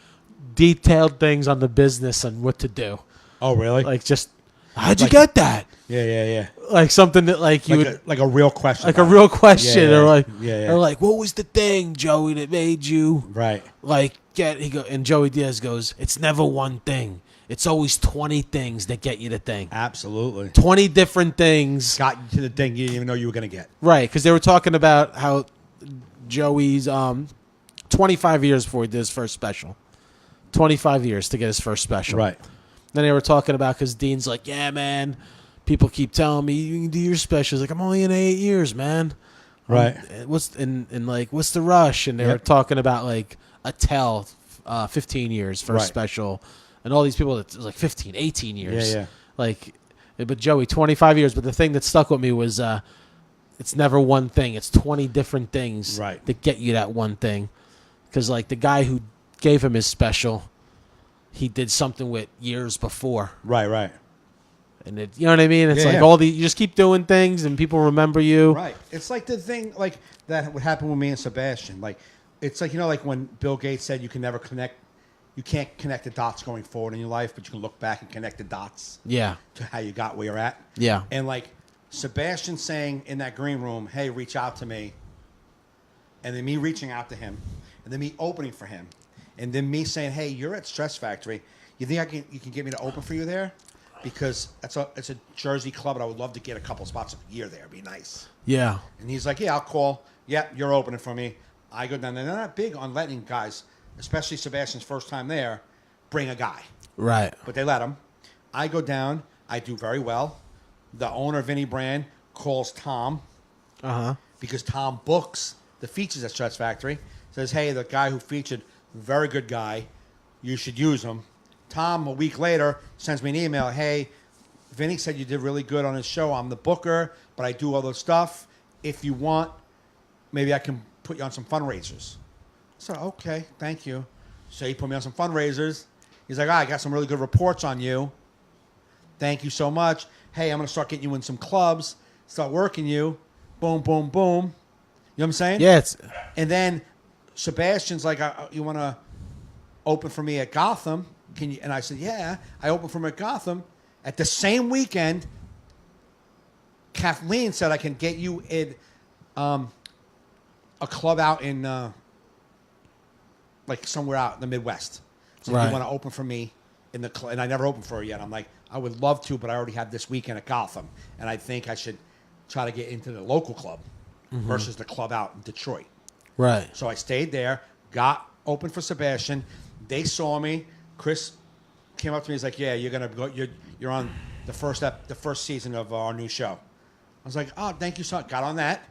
detailed things on the business and what to do. Oh, really? Like just, how'd you get that? Yeah. Like something that like you would like a real question. like a real question, Yeah. or like, Yeah. or like, what was the thing, Joey, that made you Right. like get? And Joey Diaz goes, it's never one thing. It's always 20 things that get you the thing. Absolutely. 20 different things. Got you to the thing you didn't even know you were going to get. Right, because they were talking about how Joey's 25 years before he did his first special. 25 years to get his first special. Right. Then they were talking about, because Dean's like, yeah, man, people keep telling me you can do your specials. Like, I'm only in 8 years, man. Right. What's the rush? And they were talking about like Attell, 15 years first Right. special, and all these people that like 15, 18 years. Yeah. Like, but Joey, 25 years. But the thing that stuck with me was it's never one thing. It's 20 different things Right. that get you that one thing. Because like the guy who gave him his special, he did something with years before. Right. And it, you know what I mean? It's Yeah, like yeah. all the, you just keep doing things and people remember you. Right. It's like the thing like that would happen with me and Sebastian. Like it's like, you know, like when Bill Gates said you can't connect the dots going forward in your life, but you can look back and connect the dots Yeah. to how you got where you're at. Yeah. And like Sebastian saying in that green room, hey, reach out to me. And then me reaching out to him. And then me opening for him. And then me saying, hey, you're at Stress Factory. You think you can get me to open for you there? Because it's a Jersey club, and I would love to get a couple spots a year there. It'd be nice. Yeah. And he's like, yeah, I'll call. Yeah, you're opening for me. I go down there. They're not big on letting guys, especially Sebastian's first time there, bring a guy. Right. But they let him. I go down. I do very well. The owner, Vinny Brand, calls Tom because Tom books the features at Stress Factory. Says, hey, the guy who featured, very good guy. You should use him. Tom, a week later, sends me an email. Hey, Vinny said you did really good on his show. I'm the booker, but I do other stuff. If you want, maybe I can put you on some fundraisers. So, okay, thank you. So he put me on some fundraisers. He's like, I got some really good reports on you. Thank you so much. Hey, I'm going to start getting you in some clubs, start working you. Boom, boom, boom. You know what I'm saying? Yeah. And then Sebastian's like, you want to open for me at Gotham? Can you? And I said, yeah. I opened for him at Gotham. At the same weekend, Kathleen said I can get you in a club out in like somewhere out in the Midwest. So Right. you want to open for me in the club? And I never opened for her yet. I'm like, I would love to, but I already have this weekend at Gotham, and I think I should try to get into the local club versus the club out in Detroit. Right. So I stayed there, got open for Sebastian. They saw me. Chris came up to me. He's like, "Yeah, you're gonna go. You're on the first season of our new show." I was like, "Oh, thank you so much." Got on that.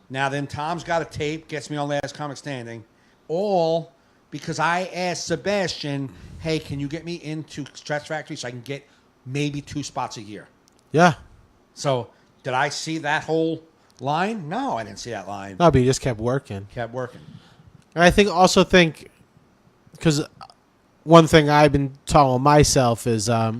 Now then, Tom's got a tape. Gets me on Last Comic Standing, all because I asked Sebastian, "Hey, can you get me into Stress Factory so I can get maybe 2 spots a year?" Yeah. So did I see that whole line? No, I didn't see that line. No, but you just kept working. Kept working. And I think, because one thing I've been telling myself is, I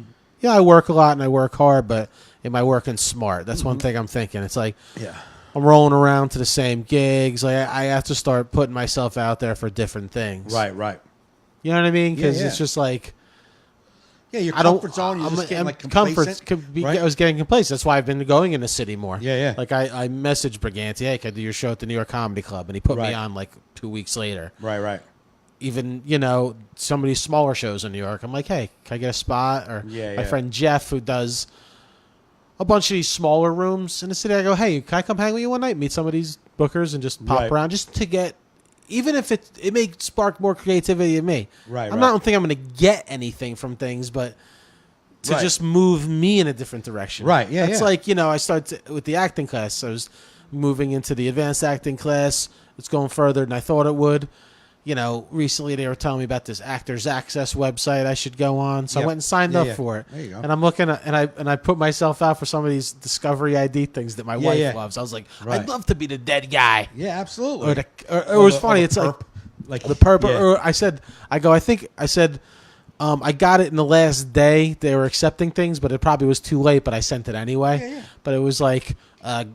work a lot and I work hard, but am I working smart? That's one thing I'm thinking. It's like, Yeah. I'm rolling around to the same gigs. Like I have to start putting myself out there for different things. Right. You know what I mean? Because Yeah. it's just like, Yeah, your I don't. comfort zone. You're just getting I'm like complacent. Right? I was getting complacent. That's why I've been going in the city more. Yeah. Like I messaged Briganti, hey, can I do your show at the New York Comedy Club? And he put me Right. on like 2 weeks later. Right. even, some of these smaller shows in New York. I'm like, hey, can I get a spot? Or my friend Jeff, who does a bunch of these smaller rooms in the city, I go, hey, can I come hang with you one night, meet some of these bookers and just pop around just to get, even if it may spark more creativity in me. I don't think I'm going to get anything from things, but to just move me in a different direction. It's like, I started with the acting class. I was moving into the advanced acting class. It's going further than I thought it would. Recently they were telling me about this Actors Access website I should go on. So I went and signed up for it. There you go. And I'm looking at, and I put myself out for some of these Discovery ID things that my wife loves. I was like, I'd love to be the dead guy. Yeah, absolutely. Or it was funny. It's like the perp. Or I said, I got it in the last day. They were accepting things, but it probably was too late, but I sent it anyway. But it was like a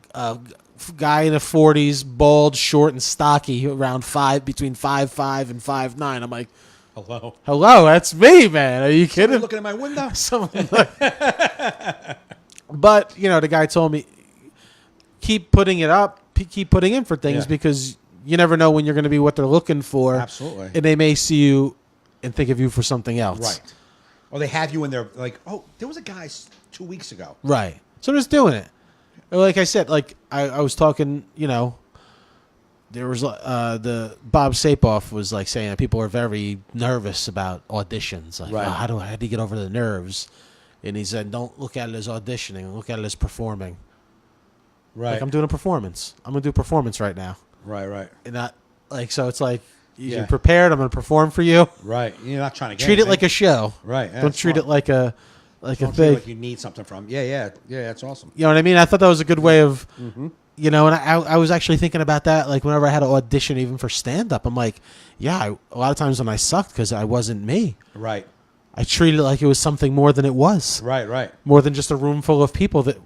guy in the 40s, bald, short, and stocky, around between 5'5" and 5'9". I'm like, hello, that's me, man. Are you kidding? Somebody looking at my window. But the guy told me, keep putting it up, keep putting in for things because you never know when you're going to be what they're looking for. Absolutely. And they may see you and think of you for something else. Right. Or they have you in there like, oh, there was a guy 2 weeks ago. Right. So I'm just doing it. Like I said, I was talking, there was the Bob Sapoff was like saying that people are very nervous about auditions. Like, how do you get over the nerves? And he said, don't look at it as auditioning. Look at it as performing. Right. Like I'm doing a performance. I'm going to do a performance right now. Right. And not so it's like, you're prepared. I'm going to perform for you. Right. You're not trying to treat it like a show. Right. Don't treat it like a thing. Like you need something from. Yeah. That's awesome. You know what I mean? I thought that was a good way of, and I was actually thinking about that. Like whenever I had to audition, even for stand up, I'm like, a lot of times when I sucked because I wasn't me. Right. I treated it like it was something more than it was. Right. More than just a room full of people that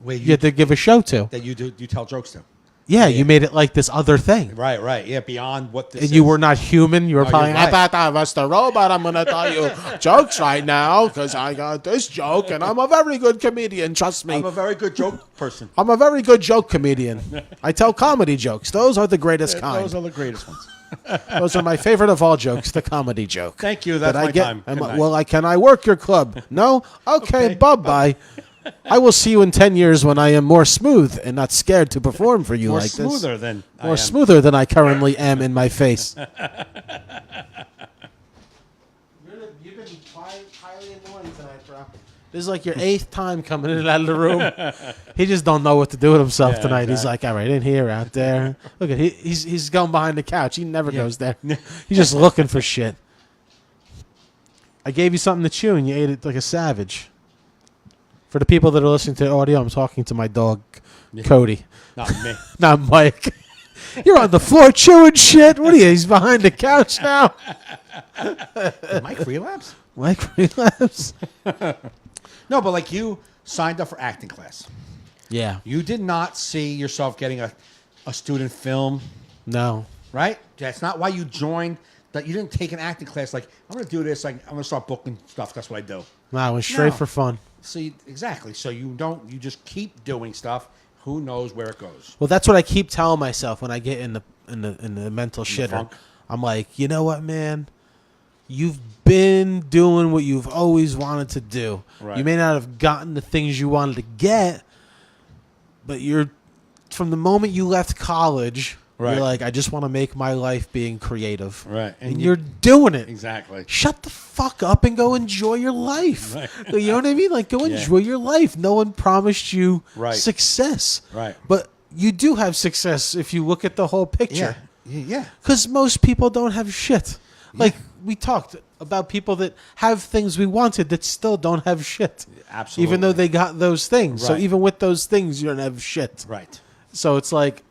you had to give a show to. That you tell jokes to. Yeah, you made it like this other thing. Right. Yeah, beyond what this and is. You were not human. You were probably, I thought I was the robot. I'm going to tell you jokes right now because I got this joke and I'm a very good comedian. Trust me. I'm a very good joke person. I'm a very good joke comedian. I tell comedy jokes. Those are the greatest kind. Those are the greatest ones. Those are my favorite of all jokes, the comedy joke. Thank you. That's my time. Can I work your club? No? Okay. Bye-bye. I will see you in 10 years when I am more smooth and not scared to perform for you like this. More smoother than I currently am in my face. You've been highly annoying tonight, bro. This is like your 8th time coming in and out of the room. He just don't know what to do with himself tonight. Exactly. He's like, all right, in here, out there. Look at he's going behind the couch. He never goes there. He's just looking for shit. I gave you something to chew and you ate it like a savage. For the people that are listening to the audio, I'm talking to my dog, Cody. Not me. Not Mike. You're on the floor chewing shit. What are you? He's behind the couch now. Mike Relapse? Mike Relapse? No, but like you signed up for acting class. Yeah. You did not see yourself getting a student film. No. Right? That's not why you joined. That you didn't take an acting class. Like, I'm going to do this. Like, I'm going to start booking stuff. That's what I do. No, I went straight for fun. See, exactly. So you just keep doing stuff. Who knows where it goes? Well, that's what I keep telling myself when I get in the mental shitter. I'm like, you know what, man? You've been doing what you've always wanted to do. Right. You may not have gotten the things you wanted to get, but from the moment you left college. Right. You're like, I just want to make my life being creative. Right. And you're doing it. Exactly. Shut the fuck up and go enjoy your life. Right. You know what I mean? Like, go enjoy your life. No one promised you success. Right. But you do have success if you look at the whole picture. Yeah. Because most people don't have shit. Like, we talked about people that have things we wanted that still don't have shit. Absolutely. Even though they got those things. Right. So even with those things, you don't have shit. Right. So it's like...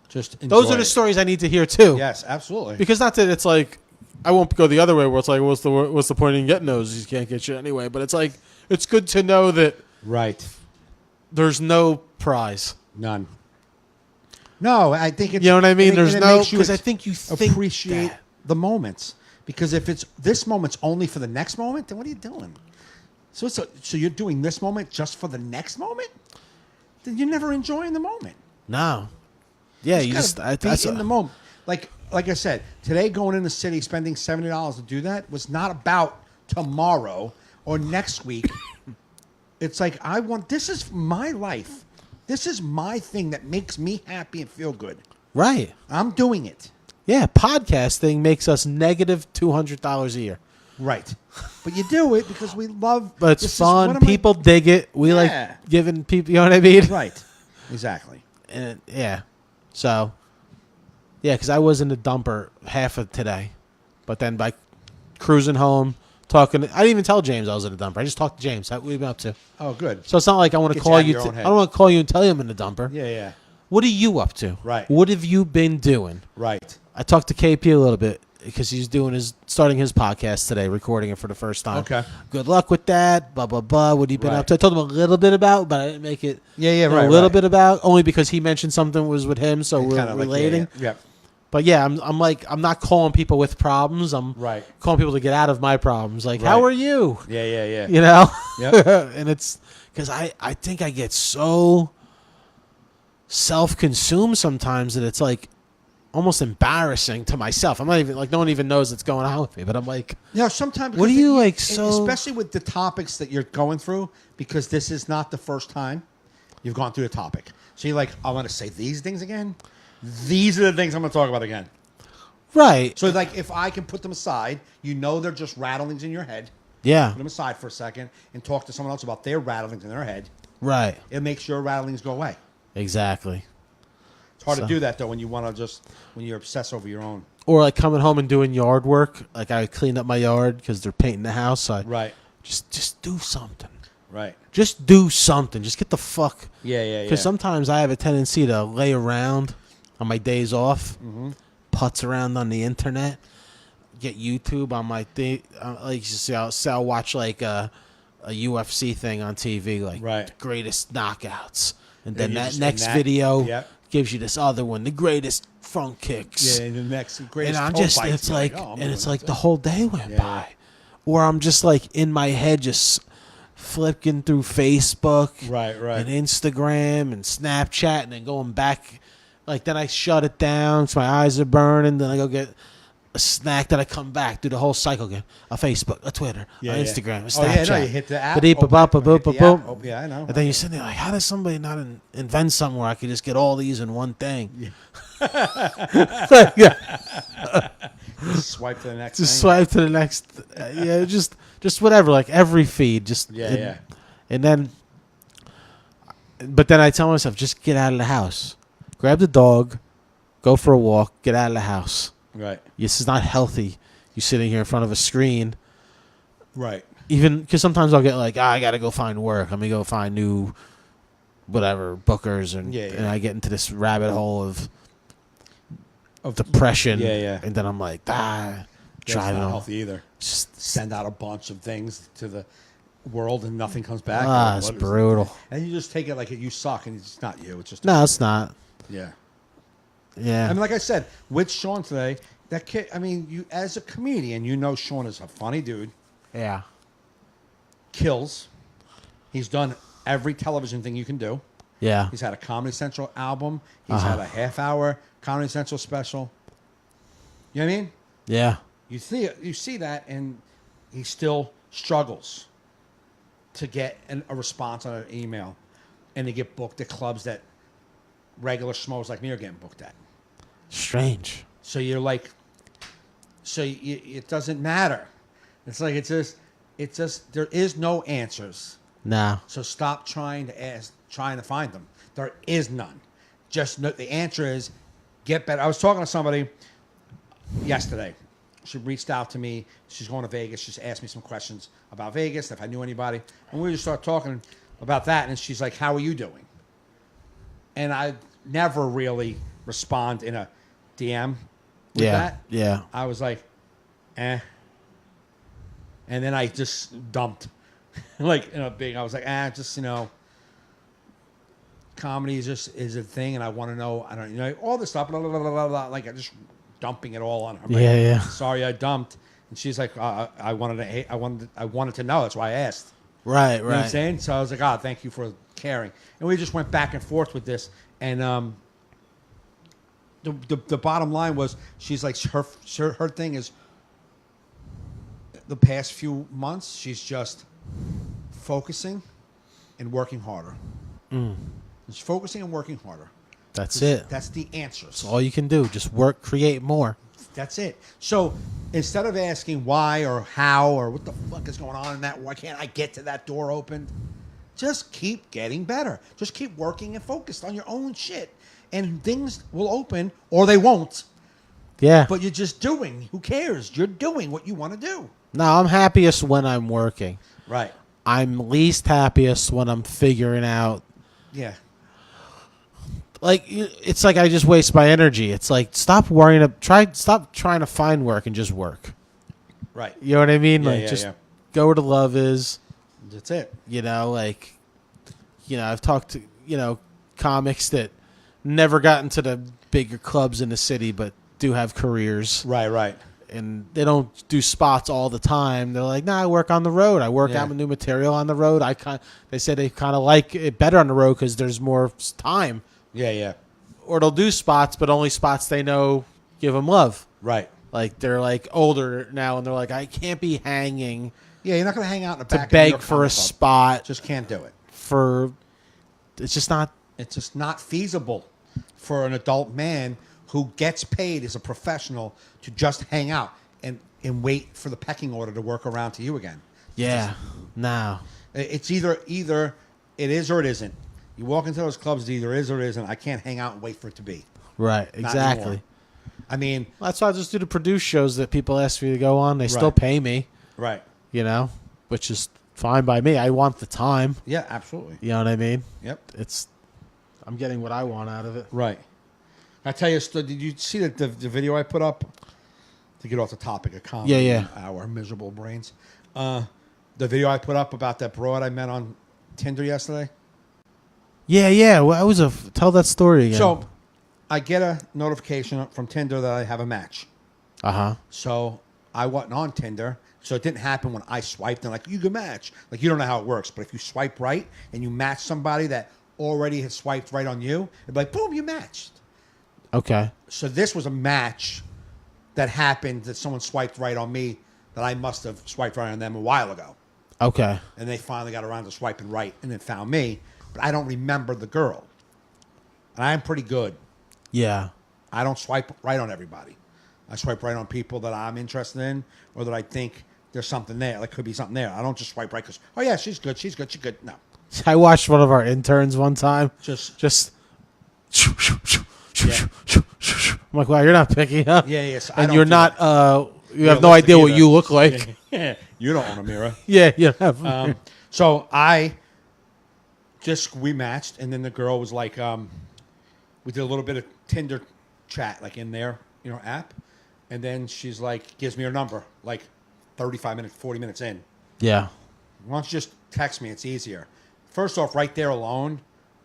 Just those are the stories I need to hear too. Yes, absolutely. Because not that it's like I won't go the other way where it's like what's the point in getting those? You can't get shit anyway. But it's like it's good to know that there's no prize. None. No, I think it's you know what I mean. There's no because I think you appreciate the moments because if it's this moment's only for the next moment, then what are you doing? So you're doing this moment just for the next moment? Then you're never enjoying the moment. No. Yeah, you just be in the moment. Like like I said, today going in the city, spending $70 to do that was not about tomorrow or next week. It's like, this is my life. This is my thing that makes me happy and feel good. Right. I'm doing it. Yeah, podcasting makes us negative $200 a year. Right. But you do it because we love... But it's fun. People dig it. We like giving people... You know what I mean? Right. Exactly. And yeah. So, yeah, because I was in the dumper half of today. But then by cruising home, talking... I didn't even tell James I was in the dumper. I just talked to James. What have you been up to? Oh, good. So it's not like I want to call you... I don't want to call you and tell you I'm in the dumper. Yeah. What are you up to? Right. What have you been doing? Right. I talked to KP a little bit because he's starting his podcast today, recording it for the first time. Okay. Good luck with that. Blah blah blah. What have you been up to? I told him a little bit about, but I didn't make it. Yeah. A little bit about, only because he mentioned something was with him, so we're relating. Yeah. But yeah, I'm not calling people with problems. I'm calling people to get out of my problems. Like, how are you? Yeah. You know. Yep. And it's because I think I get so self-consumed sometimes that it's like almost embarrassing to myself. I'm not even like, no one even knows what's going on with me, but I'm like, sometimes. What do you like? So especially with the topics that you're going through, because this is not the first time you've gone through a topic. So you're like, I want to say these things again. These are the things I'm going to talk about again. Right. So like, if I can put them aside, they're just rattlings in your head. Yeah. Put them aside for a second and talk to someone else about their rattlings in their head. Right. It makes your rattlings go away. Exactly. It's hard to do that though when you obsess over your own. Or like coming home and doing yard work. Like I clean up my yard because they're painting the house. So just do something. Right. Just do something. Just get the fuck. Yeah. Because sometimes I have a tendency to lay around on my days off, putz around on the internet, get YouTube on my thing. Like you see, I'll watch like a UFC thing on TV, like the greatest knockouts. And then that next video gives you this other one, the greatest front kicks. Yeah, and the next greatest. And I'm just, it's like, the whole day went by. Or I'm just like in my head, just flipping through Facebook, and Instagram and Snapchat, and then going back. Like then I shut it down, so my eyes are burning. Then I go get a snack, then I come back, do the whole cycle again. A Facebook, a Twitter, a Instagram, a Snapchat. You hit the app. Yeah, I know. And then you're sitting there like, how does somebody not invent something where I could just get all these in one thing? Just swipe to the next. Swipe to the next. Just whatever. Like every feed. And then, but then I tell myself, just get out of the house, grab the dog, go for a walk, get out of the house. Right. This is not healthy. You sitting here in front of a screen. Right. Even because sometimes I'll get like, I got to go find work. I'm going to go find new, whatever, bookers. And I get into this rabbit hole of depression. And then I'm like, driving. That's not healthy either. Just send out a bunch of things to the world and nothing comes back. It's brutal. And you just take it like you suck and it's not you. It's just it's not. Yeah. Yeah. I mean, like I said, with Sean today, that kid, I mean, you as a comedian, Sean is a funny dude. Yeah. Kills. He's done every television thing you can do. Yeah. He's had a Comedy Central album. He's had a half-hour Comedy Central special. You know what I mean? Yeah. You see that, and he still struggles to get a response on an email and to get booked at clubs that regular schmoes like me are getting booked at. Strange. So you're like, it doesn't matter. It's like it's just there is no answers. No. So stop trying to find them. There is none. The answer is get better. I was talking to somebody yesterday. She reached out to me. She's going to Vegas. She's asked me some questions about Vegas, if I knew anybody, and we just started talking about that. And she's like, "How are you doing?" And I never really respond in a DM with that. Yeah. I was like, eh. And then I just dumped. Like, I was like, comedy is a thing, and I want to know, all this stuff, blah, blah, blah, blah, blah. Like, I just dumping it all on her. Yeah. Sorry, I dumped. And she's like, I wanted to know. That's why I asked. Right. You know what I'm saying? So I was like, thank you for caring. And we just went back and forth with this. And the bottom line was she's like her thing is the past few months she's just focusing and working harder. She's focusing and working harder. That's it. That's the answer. That's all you can do. Just work, create more. That's it. So instead of asking why or how or what the fuck is going on in that, why can't I get to that door opened? Just keep getting better. Just keep working and focused on your own shit. And things will open or they won't. Yeah. But you're just doing. Who cares? You're doing what you want to do. No, I'm happiest when I'm working. Right. I'm least happiest when I'm figuring out. Yeah. Like, it's like I just waste my energy. It's like, stop trying to find work and just work. Right. You know what I mean? Yeah, Like, just go where the love is. That's it. I've talked to, comics that never got into the bigger clubs in the city, but do have careers. Right. And they don't do spots all the time. They're like, I work on the road. I work out with new material on the road. They say they kind of like it better on the road because there's more time. Yeah. Or they'll do spots, but only spots they know give them love. Right. Like, they're like older now, and they're like, I can't be hanging. Yeah, you're not going to hang out in the back to beg for a spot. Just can't do it. It's just not. It's just not feasible for an adult man who gets paid as a professional to just hang out and wait for the pecking order to work around to you again. Yeah. No. It's either it is or it isn't. You walk into those clubs, it either is or it isn't. I can't hang out and wait for it to be. Right. Exactly. I mean, that's why I just do the produce shows that people ask me to go on. They still pay me. Right. Which is fine by me. I want the time. Yeah, absolutely. You know what I mean? Yep. I'm getting what I want out of it. Right. I tell you, did you see the video I put up? To get off the topic of comedy, yeah. Our miserable brains. The video I put up about that broad I met on Tinder yesterday. Yeah. Well, tell that story again. So, I get a notification from Tinder that I have a match. So I wasn't on Tinder, so it didn't happen when I swiped and like you can match. Like, you don't know how it works, but if you swipe right and you match somebody that already has swiped right on you, it'd be like boom, you matched. Okay. So this was a match that happened that someone swiped right on me that I must have swiped right on them a while ago. Okay. And they finally got around to swiping right and then found me, but I don't remember the girl. And I'm pretty good. Yeah. I don't swipe right on everybody. I swipe right on people that I'm interested in or that I think there's something there. Like, could be something there. I don't just swipe right because, oh, yeah, she's good. No. I watched one of our interns one time. Just. Yeah. I'm like, wow, you're not picking up. Yeah. So and you're not, you have no idea what you look like. Yeah. You don't own a mirror. Yeah, you have. So we matched, and then the girl was like, we did a little bit of Tinder chat, like in their, app. And then she's like, gives me her number, like 35 minutes, 40 minutes in. Yeah. Why don't you just text me? It's easier. First off, right there alone,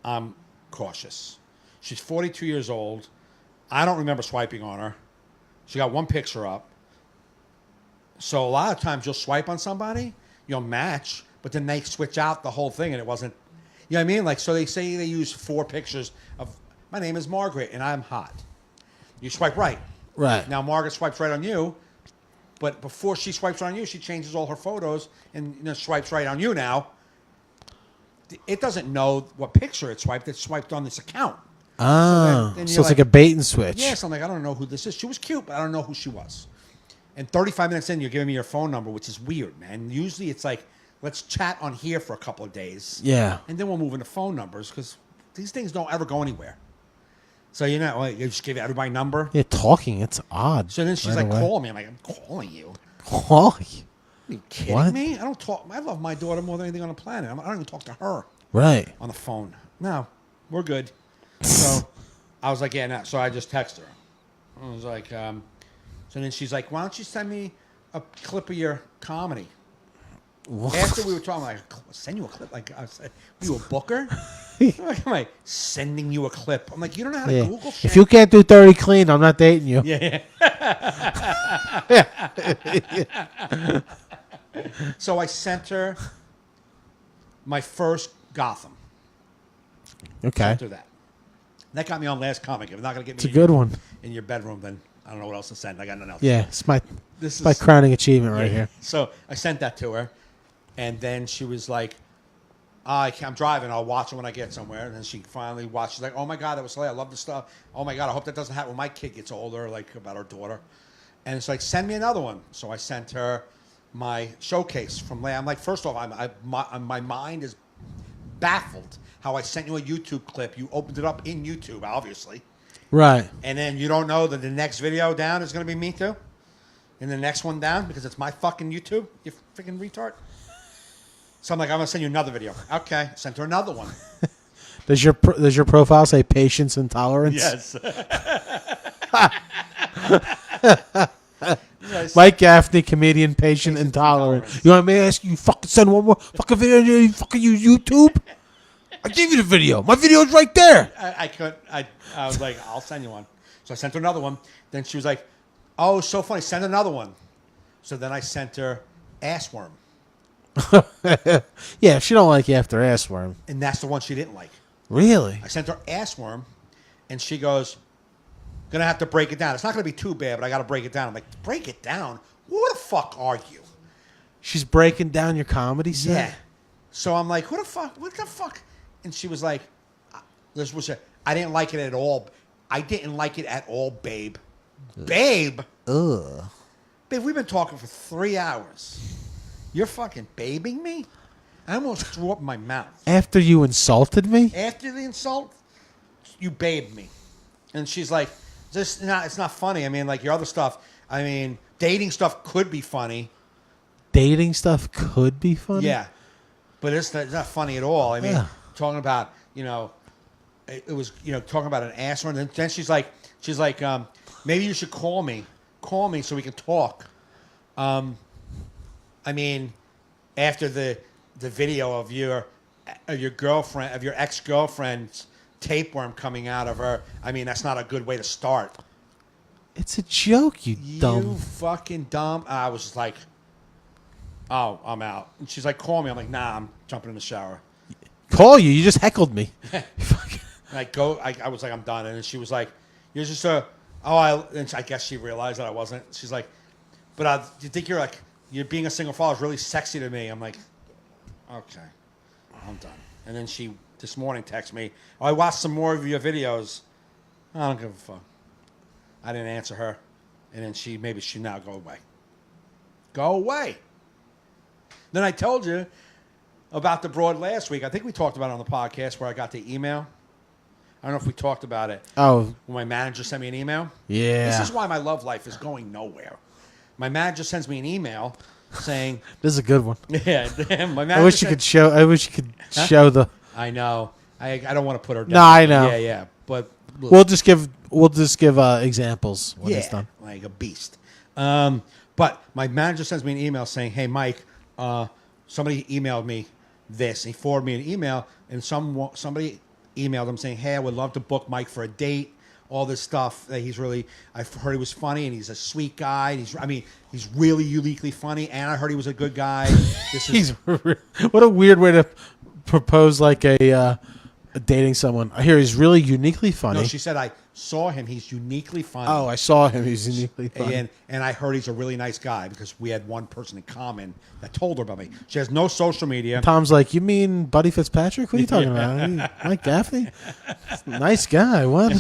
I'm cautious. She's 42 years old. I don't remember swiping on her. She got one picture up. So a lot of times you'll swipe on somebody, you'll match, but then they switch out the whole thing and it wasn't, you know what I mean? Like, so they say they use 4 pictures of, my name is Margaret and I'm hot. You swipe right. Right. Now Margaret swipes right on you, but before she swipes on you, she changes all her photos and swipes right on you now. It doesn't know what picture it swiped. It's swiped on this account. Oh, so it's like a bait and switch. Yes, I'm like, I don't know who this is. She was cute, but I don't know who she was. And 35 minutes in, you're giving me your phone number, which is weird, man. Usually it's like, let's chat on here for a couple of days. Yeah. And then we'll move into phone numbers because these things don't ever go anywhere. So, you just give everybody a number. Yeah, talking, it's odd. So then she's like, call me. I'm like, I'm calling you. Call you? Are you kidding me? I don't talk. I love my daughter more than anything on the planet. I don't even talk to her. Right. On the phone. No, we're good. So I was like, yeah, no. So I just texted her. I was like, so then she's like, why don't you send me a clip of your comedy? What? After we were talking, I'm like, send you a clip? Like, I said, you a booker? Like, am I sending you a clip? I'm like, you don't know how to Google shit. If you can't do 30 clean, I'm not dating you. Yeah. So I sent her my first Gotham. Okay. Sent her that. That got me on last comic. If it's not going to get me It's a good one. in your bedroom, then I don't know what else to send. I got nothing else. Yeah, it's my This my is crowning achievement right here. So I sent that to her, and then she was like, I'm driving. I'll watch it when I get somewhere. And then she finally watched. She's like, oh, my God, that was hilarious. I love the stuff. Oh, my God, I hope that doesn't happen when my kid gets older, like about her daughter. And it's like, send me another one. So I sent her my showcase from I'm like, first off, my mind is baffled how I sent you a YouTube clip. You opened it up in YouTube, obviously. Right. And then you don't know that the next video down is going to be me too? And the next one down because it's my fucking YouTube? You freaking retard. So I'm like, I'm going to send you another video. Okay. Sent her another one. Does your profile say patience and tolerance? Yes. Mike Gaffney, comedian, patient and tolerant. You want me to ask you fucking send one more fucking video? You fucking use YouTube? I gave you the video. My video's right there. I was like, I'll send you one. So I sent her another one. Then she was like, oh, so funny. Send another one. So then I sent her Assworm. Yeah, if she don't like you after Assworm. And that's the one she didn't like. Really? I sent her Assworm, and she goes, gonna have to break it down. It's not gonna be too bad, but I gotta break it down. I'm like, break it down? Who the fuck are you? She's breaking down your comedy set? Yeah. So I'm like, who the fuck? What the fuck? And she was like, I didn't like it at all. I didn't like it at all, babe. Babe? Ugh. Babe, we've been talking for 3 hours. You're fucking babing me? I almost threw up in my mouth. After you insulted me? After the insult, you babed me. And she's like, it's not funny. I mean, like your other stuff, I mean, dating stuff could be funny. Dating stuff could be funny? Yeah. But it's not funny at all. I mean, Yeah. talking about, it was, talking about an ass. And then she's like, maybe you should call me so we can talk. I mean, after the video of your girlfriend, of your ex-girlfriend's tapeworm coming out of her, I mean, that's not a good way to start. It's a joke, you dumb. You fucking dumb. I was just like, oh, I'm out. And she's like, call me. I'm like, nah, I'm jumping in the shower. Call you? You just heckled me. I was like, I'm done. And then she was like, you're just and I guess she realized that I wasn't. She's like, but do you think you're being a single father is really sexy to me? I'm like, okay, I'm done. And then she, this morning, texted me, oh, I watched some more of your videos. I don't give a fuck. I didn't answer her. And then maybe she now go away. Go away. Then I told you about the broad last week. I think we talked about it on the podcast where I got the email. I don't know if we talked about it. Oh. When my manager sent me an email. Yeah. This is why my love life is going nowhere. My manager sends me an email saying... This is a good one. Yeah. My manager I wish you could show the... I know. I don't want to put her down. No, I know. Yeah. But... Look, We'll just give examples when it's done. Like a beast. But my manager sends me an email saying, hey, Mike, somebody emailed me this. He forwarded me an email, and somebody emailed him saying, hey, I would love to book Mike for a date, all this stuff. That I've heard he was funny, and he's a sweet guy. And he's really uniquely funny, and I heard he was a good guy. What a weird way to propose like a dating someone. I hear he's really uniquely funny. No, she said, I saw him. He's uniquely funny. Oh, I saw him. He's uniquely funny. And I heard he's a really nice guy because we had one person in common that told her about me. She has no social media. Tom's like, you mean Buddy Fitzpatrick? What are you talking about? Mike Gaffney? Nice guy. What?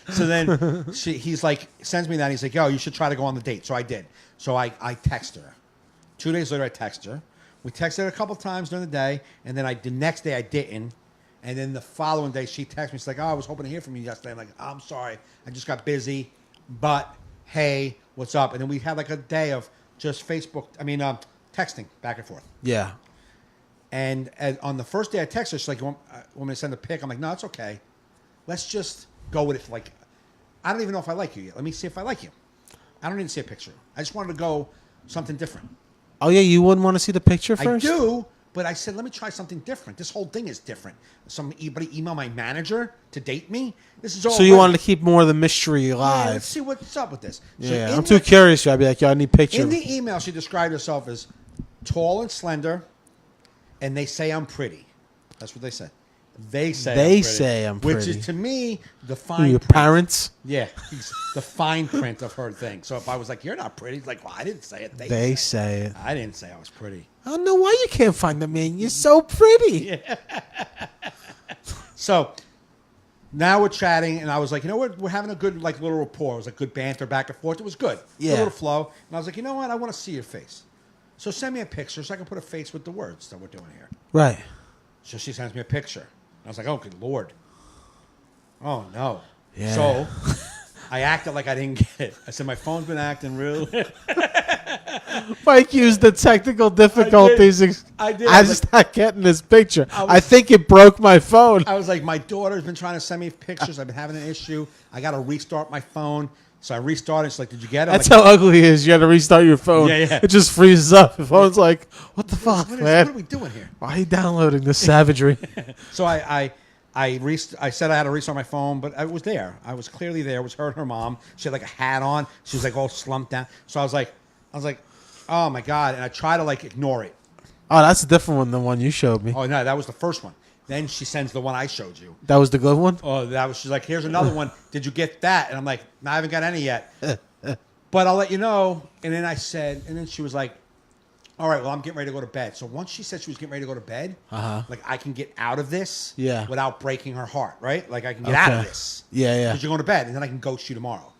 So then he's like, sends me that. He's like, yo, you should try to go on the date. So I did. So I text her. 2 days later, I text her. We texted a couple times during the day, and then the next day I didn't. And then the following day, she texted me. She's like, oh, I was hoping to hear from you yesterday. I'm like, I'm sorry. I just got busy. But, hey, what's up? And then we had like a day of just texting back and forth. Yeah. And on the first day I texted her, she's like, you want me to send a pic? I'm like, no, it's okay. Let's just go with it. Like, I don't even know if I like you yet. Let me see if I like you. I don't need to see a picture. I just wanted to go something different. Oh, yeah, you wouldn't want to see the picture first? I do, but I said, let me try something different. This whole thing is different. Somebody email my manager to date me? This is all. So you wanted to keep more of the mystery alive. Yeah, let's see what's up with this. Yeah, So I'm too curious. I'd be like, yo, I need a picture. In the email, she described herself as tall and slender, and they say I'm pretty. That's what they said. They say They I'm pretty, say I'm which pretty. is to me the Who, fine your print. parents? Yeah, the fine print of her thing. So if I was like, "You're not pretty," it's like, "Well, I didn't say it." They say it. I didn't say I was pretty. I don't know why you can't find the man. You're so pretty. So now we're chatting, and I was like, you know what? We're having a good like little rapport. It was like good banter back and forth. It was good. Yeah. A little flow. And I was like, you know what? I want to see your face. So send me a picture so I can put a face with the words that we're doing here. Right. So she sends me a picture. I was like, oh, good Lord. Oh, no. Yeah. So I acted like I didn't get it. I said, my phone's been acting real. Mike used the technical difficulties. I did. I'm just not getting this picture. I was- I think it broke my phone. I was like, my daughter's been trying to send me pictures. I've been having an issue. I got to restart my phone. So I restarted. She's like, did you get it? I'm That's like, how ugly it is. You had to restart your phone. Yeah, yeah. It just freezes up. The phone's like, what the fuck, what man? are we doing here? Why are you downloading this savagery? So I said I had to restart my phone, but I was there. I was clearly there. It was her and her mom. She had like a hat on. She was like all slumped down. So I was like, oh my God. And I try to like ignore it. Oh, that's a different one than the one you showed me. Oh no, that was the first one. Then she sends the one I showed you. That was the good one? Oh, she's like, here's another one. Did you get that? And I'm like, no, I haven't got any yet. But I'll let you know. And then she was like, all right, well, I'm getting ready to go to bed. So once she said she was getting ready to go to bed, like I can get out of this without breaking her heart, right? Like I can get out of this. Yeah. Because you're going to bed, and then I can ghost you tomorrow,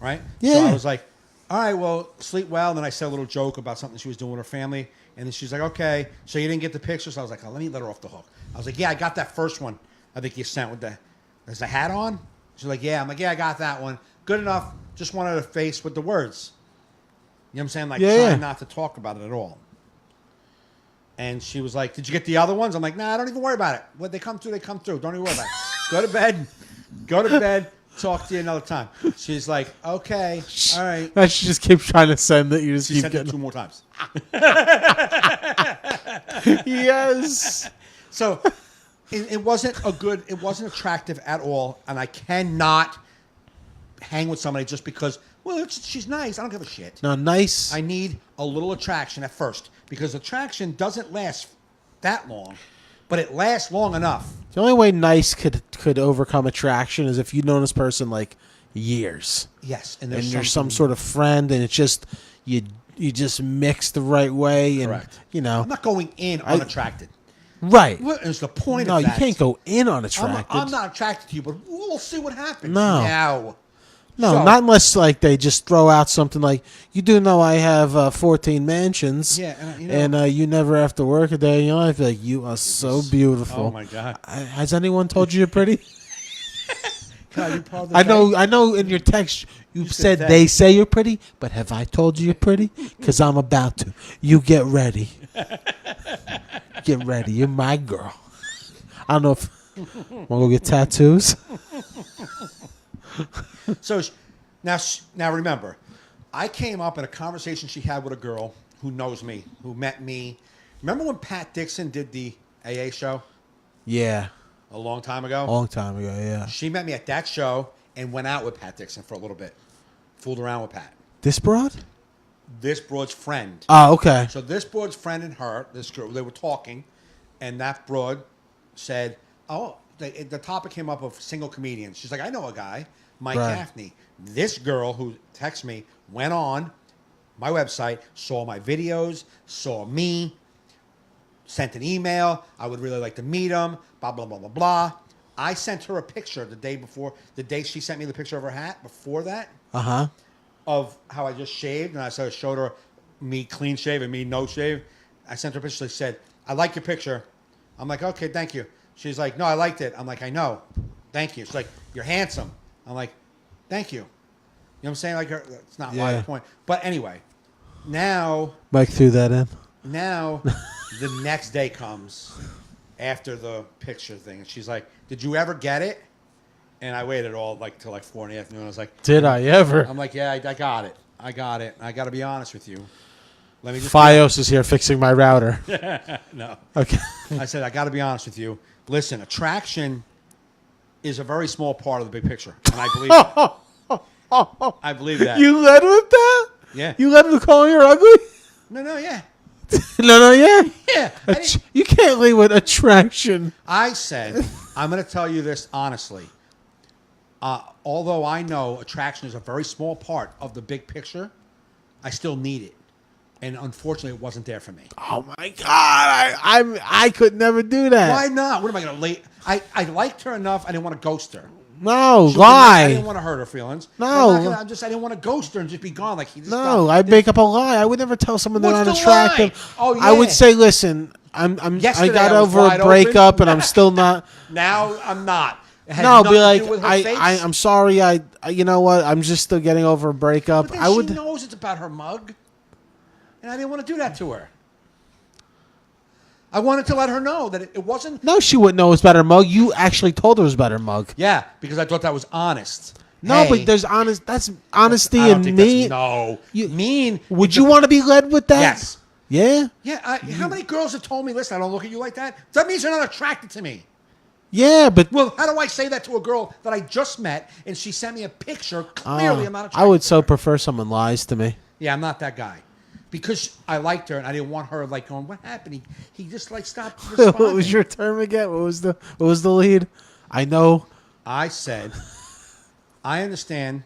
right? Yeah. So I was like, all right, well, sleep well. And then I said a little joke about something she was doing with her family. And then she's like, okay, so you didn't get the picture? So I was like, oh, let me let her off the hook. I was like, yeah, I got that first one I think you sent with there's the hat on? She's like, yeah. I'm like, yeah, I got that one. Good enough. Just wanted a face with the words. You know what I'm saying? Like, trying not to talk about it at all. And she was like, did you get the other ones? I'm like, nah, don't even worry about it. When they come through, they come through. Don't even worry about it. Go to bed. Go to bed. Talk to you another time. She's like, okay, all right. She just keeps trying to send that. You just She keep sent it getting 2 more times. Yes. So it wasn't attractive at all, and I cannot hang with somebody just because, well, she's nice. I don't give a shit. No, nice. I need a little attraction at first because attraction doesn't last that long, but it lasts long enough. The only way nice could overcome attraction is if you've known this person like years. Yes, and you're some sort of friend, and it's just you just mix the right way, and correct. you know. I'm not going in unattracted. Right. What is the point No, of that? you can't go in unattracted. I'm not attracted to you, but we'll see what happens. No. No, So- not unless like they just throw out something like, you do know I have 14 mansions, Yeah, and, and you never have to work a day in your life. Like, you are so beautiful. Oh my God! Has anyone told you you're pretty? God, you're part of the I know. In your text you said said they say you're pretty, but have I told you you're pretty? Because I'm about to. You get ready. Get ready. You're my girl. I don't know if want to go get tattoos. So now remember, I came up in a conversation she had with a girl who knows me, who met me. Remember when Pat Dixon did the AA show Yeah, a long time ago? a long time ago. Yeah. She met me at that show and went out with Pat Dixon for a little bit. Fooled around with Pat. This broad? This broad's friend. Oh, okay. So this broad's friend and her, this girl, they were talking, and that broad said, oh, the topic came up of single comedians. She's like, I know a guy, Mike Gaffney. This girl who texted me went on my website, saw my videos, saw me, sent an email. I would really like to meet him, blah, blah, blah, blah, blah. I sent her a picture the day she sent me the picture of her hat before that. Uh-huh. Of how I just shaved, and I showed her me clean shave and me no shave. I sent her a picture. She said, I like your picture. I'm like, okay, thank you. She's like, no, I liked it. I'm like, I know. Thank you. She's like, you're handsome. I'm like, thank you. You know what I'm saying? Like, it's not my point. But anyway, now... Mike threw that in. Now, the next day comes after the picture thing, and she's like, did you ever get it? And I waited till 4 in the afternoon. I was like, did I ever? I'm like, yeah, I got it. I got to be honest with you. Let me just Fios is here fixing my router. No. Okay. I said, I got to be honest with you. Listen, attraction is a very small part of the big picture. And I believe that. I believe that. You led with that? Yeah. You led with calling her ugly? No, yeah. No, yeah. Yeah. You can't lead with attraction. I said, I'm going to tell you this honestly. Although I know attraction is a very small part of the big picture, I still need it. And unfortunately, it wasn't there for me. Oh, my God. I could never do that. Why not? What am I going to lay? I liked her enough. I didn't want to ghost her. No, I lie. didn't want to hurt her feelings. No. I didn't want to ghost her and just be gone. Like, No, I'd make up a lie. I would never tell someone they're What's the unattractive. lie? Oh, yeah. I would say, listen, I Yesterday got I was over a wide breakup open. and I'm still not. Now I'm not. It has No, nothing be to like, do with her face. I'm sorry. You know what? I'm just still getting over a breakup. But then I would. she knows it's about her mug. And I didn't want to do that to her. I wanted to let her know that it wasn't. No, she wouldn't know it was about her mug. You actually told her it was about her mug. Yeah, because I thought that was honest. No, Hey, but there's honest. That's honesty I don't and think mean. no. Mean. Would you want to be led with that? Yes. Yeah. Yeah. How many girls have told me, listen, I don't look at you like that? That means you're not attracted to me. Yeah, but Well, how do I say that to a girl that I just met and she sent me a picture? Clearly, I'm not attracted I would to so her. prefer someone lies to me. Yeah, I'm not that guy. Because I liked her and I didn't want her like going, what happened? He just like stopped responding. What was your term again? What was the lead? I know. I said, I understand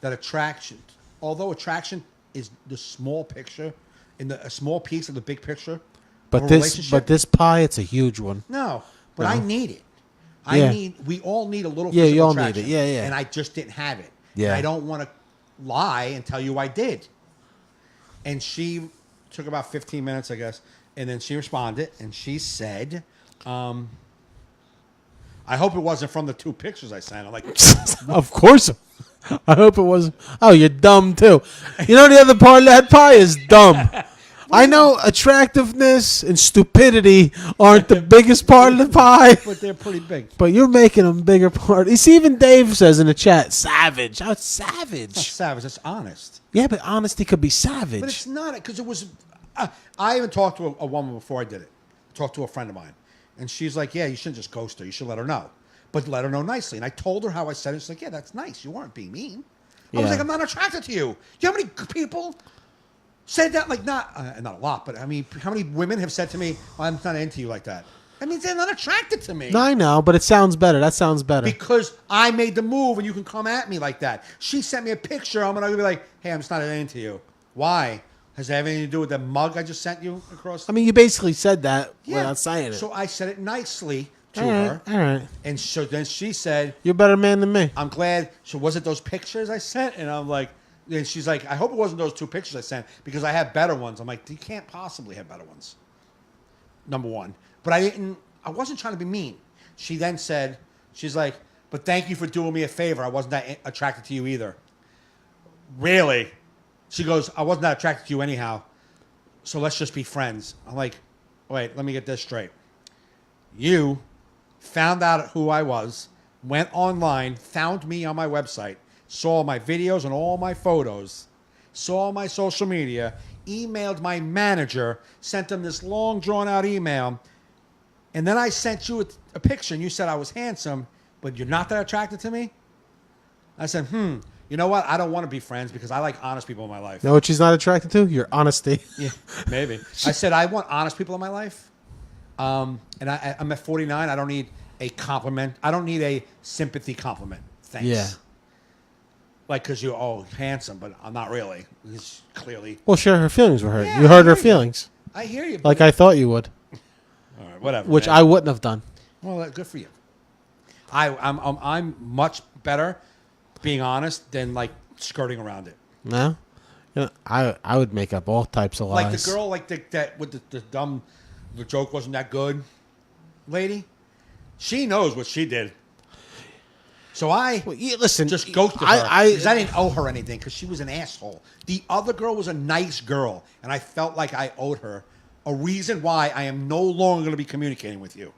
that attraction, although attraction is the small picture, a small piece of the big picture. But of a this relationship, pie, it's a huge one. no, but No. I need it. Yeah. We all need a little. Yeah, physical you all need attraction, it. Yeah, yeah. And I just didn't have it. Yeah. And I don't want to lie and tell you I did. And she took about 15 minutes, I guess, and then she responded and she said, "I hope it wasn't from the 2 pictures I sent." I'm like, Of course. I hope it wasn't. Oh, you're dumb too. You know the other part of that pie is dumb. I know attractiveness and stupidity aren't the biggest part of the pie, but they're pretty big. but you're making them bigger part. You see, even Dave says in the chat, savage. How savage. That's savage. That's honest. Yeah, but honesty could be savage. But it's not, because it was. I even talked to a woman before I did it. I talked to a friend of mine, and she's like, "Yeah, you shouldn't just ghost her. You should let her know, but let her know nicely." And I told her how I said it. She's like, "Yeah, that's nice. You weren't being mean." I was Yeah. like, "I'm not attracted to you." Do you know how many people said that? Like, not a lot, but I mean, how many women have said to me, "I'm not into you like that"? That means they're not attracted to me. No, I know, but it sounds better. That sounds better. Because I made the move and you can come at me like that. She sent me a picture. I'm going to be like, "Hey, I'm just not into you." Why? Has that anything to do with the mug I just sent you across? I mean, you basically said that without saying it. So I said it nicely to all right, her. all right. And so then she said, You're a better man than me. "I'm glad." So was it those pictures I sent? And I'm like, and she's like, "I hope it wasn't those 2 pictures I sent because I have better ones." I'm like, "You can't possibly have better ones." Number one. But I wasn't trying to be mean. She then said, she's like, "But thank you for doing me a favor. I wasn't that attracted to you either." Really? She goes, "I wasn't that attracted to you anyhow. So let's just be friends." I'm like, wait, let me get this straight. You found out who I was, went online, found me on my website, saw my videos and all my photos, saw my social media, emailed my manager, sent them this long drawn-out email, and then I sent you a picture, and you said I was handsome, but you're not that attracted to me? I said, you know what? I don't want to be friends because I like honest people in my life. You know what she's not attracted to? Your honesty. Yeah, maybe. I said, I want honest people in my life. And I'm at 49. I don't need a compliment. I don't need a sympathy compliment. Thanks. Yeah. Like, because you're, handsome, but I'm not really. It's clearly. Well, sure, her feelings were hurt. Yeah, you hurt I her hear you. feelings. I hear you. Like I thought you would. All right, whatever. Which man. I wouldn't have done. Well, good for you. I'm much better being honest than like skirting around it. No? You know, I would make up all types of lies. Like the girl, like that with the joke wasn't that good, lady. She knows what she did. So listen, just ghosted her because I didn't owe her anything because she was an asshole. The other girl was a nice girl, and I felt like I owed her a reason why I am no longer going to be communicating with you.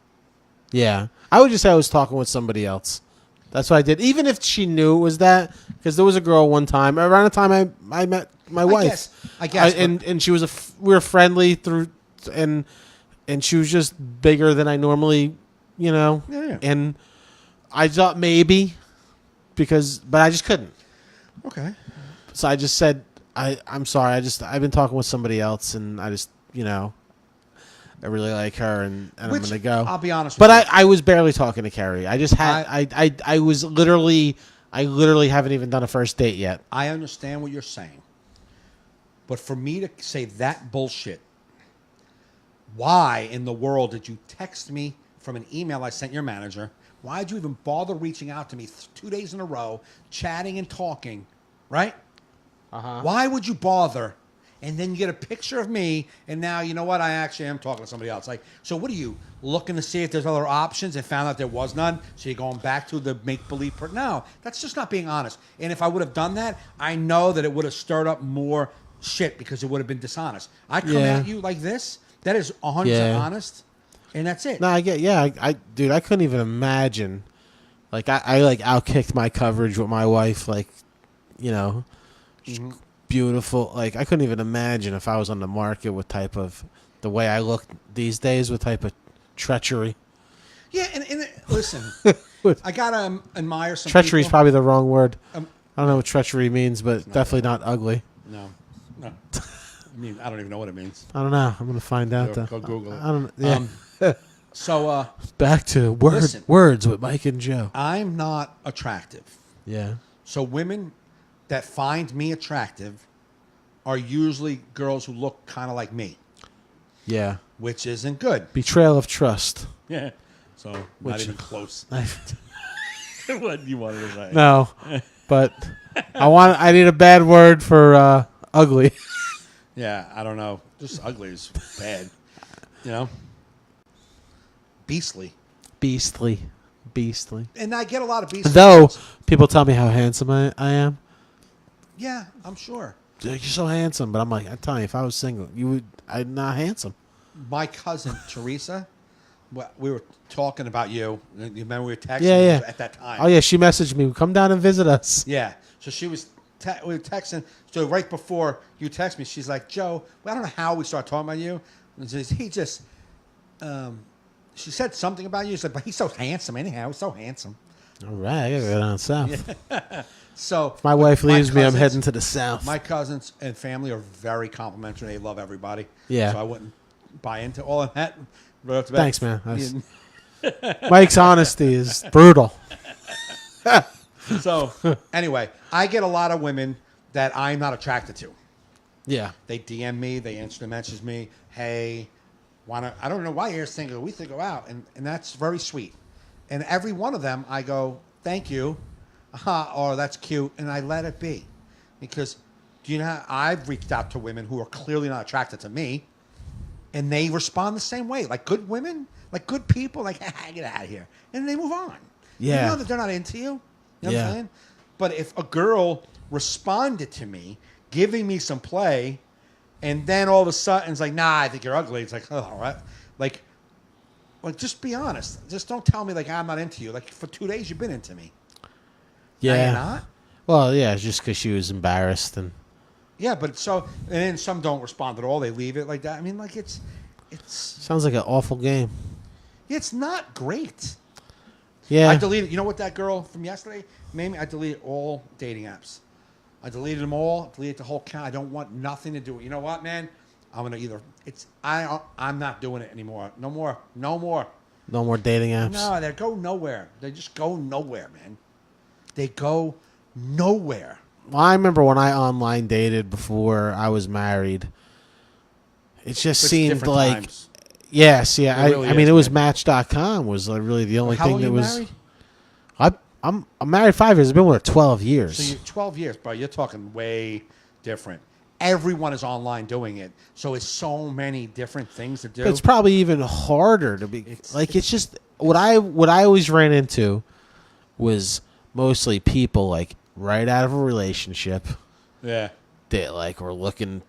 Yeah. I would just say I was talking with somebody else. That's what I did. Even if she knew it was that, because there was a girl one time, around the time I met my wife. I guess. And she was we were friendly through, and she was just bigger than I normally, Yeah. And I thought maybe, but I just couldn't. Okay. So I just said, I'm sorry. I've been talking with somebody else, and I just, I really like her, and I'm Which, going to go. I'll be honest But with you. I was barely talking to Carrie. I just had I was literally haven't even done a first date yet. I understand what you're saying. But for me to say that bullshit, why in the world did you text me from an email I sent your manager? Why did you even bother reaching out to me 2 days in a row, chatting and talking, right? Uh-huh. Why would you bother? And then you get a picture of me, and now, you know what? I actually am talking to somebody else. Like, so what are you, looking to see if there's other options and found out there was none? So you're going back to the make-believe part? No, that's just not being honest. And if I would have done that, I know that it would have stirred up more shit because it would have been dishonest. I come at you like this, that is 100% honest, and that's it. No, dude, I couldn't even imagine. Like, I like outkicked my coverage with my wife, like, beautiful. Like, I couldn't even imagine if I was on the market with the way I look these days, with type of treachery. Yeah, and listen, I gotta admire some treachery is people. probably the wrong word. I don't know what treachery means, but definitely not ugly. No. I mean, I don't even know what it means. I don't know. I'm gonna find out. Go Google it. I don't. Yeah. So back to words with Mike and Joe. I'm not attractive. Yeah. So women that find me attractive are usually girls who look kind of like me. Yeah. Which isn't good. Betrayal of trust. Yeah. So not even close. What you wanted to say? No, but I need a bad word for ugly. Yeah, I don't know. Just ugly is bad. Beastly. And I get a lot of beastly. Though people tell me how handsome I am. Yeah, I'm sure. You're so handsome, but I'm like, I'm telling you, if I was single, I'm not handsome. My cousin Teresa, we were talking about you. You remember we were texting at that time? Oh yeah, she messaged me, come down and visit us. Yeah, so she was. We were texting. So right before you text me, she's like, Joe, I don't know how we started talking about you. And he just, she said something about you. She said, but he's so handsome anyhow. He's so handsome. All right, I gotta go down south. Yeah. So if my wife leaves me, I'm heading to the south. My cousins and family are very complimentary. They love everybody. Yeah. So I wouldn't buy into all of that. Right off the Thanks, man. Mike's honesty is brutal. So anyway, I get a lot of women that I'm not attracted to. Yeah. They DM me. They instant message me. Hey, I don't know why you're single. We think go out, and that's very sweet. And every one of them, I go, thank you, or that's cute, and I let it be, because do you know I've reached out to women who are clearly not attracted to me, and they respond the same way, like good women, like good people, like get out of here, and they move on. Yeah. You know that they're not into you. You know what I'm saying? But if a girl responded to me, giving me some play, and then all of a sudden it's like, nah, I think you're ugly. It's like, oh, all right. Like, just be honest. Just don't tell me, like, I'm not into you. Like, for 2 days, you've been into me. Yeah. Now you're not? Well, yeah, it's just because she was embarrassed. Yeah, but and then some don't respond at all. They leave it like that. I mean, like, it's... Sounds like an awful game. It's not great. Yeah. I deleted, you know what that girl from yesterday made me? I deleted all dating apps. I deleted them all, deleted the whole account. I don't want nothing to do with it. You know what, man? I'm going to either, I'm not doing it anymore. No more. No more dating apps. No, they go nowhere. They just go nowhere, man. They go nowhere. Well, I remember when I online dated before I was married. It just seemed like... Times. Yes, yeah. I mean, it was Match.com was really the only thing that was... Married? I'm married 5 years. I've been with her 12 years. So you're 12 years, bro. You're talking way different. Everyone is online doing it. So it's so many different things to do. But it's probably even harder to be... It's just... What I always ran into was mostly people, like, right out of a relationship. Yeah. That, were looking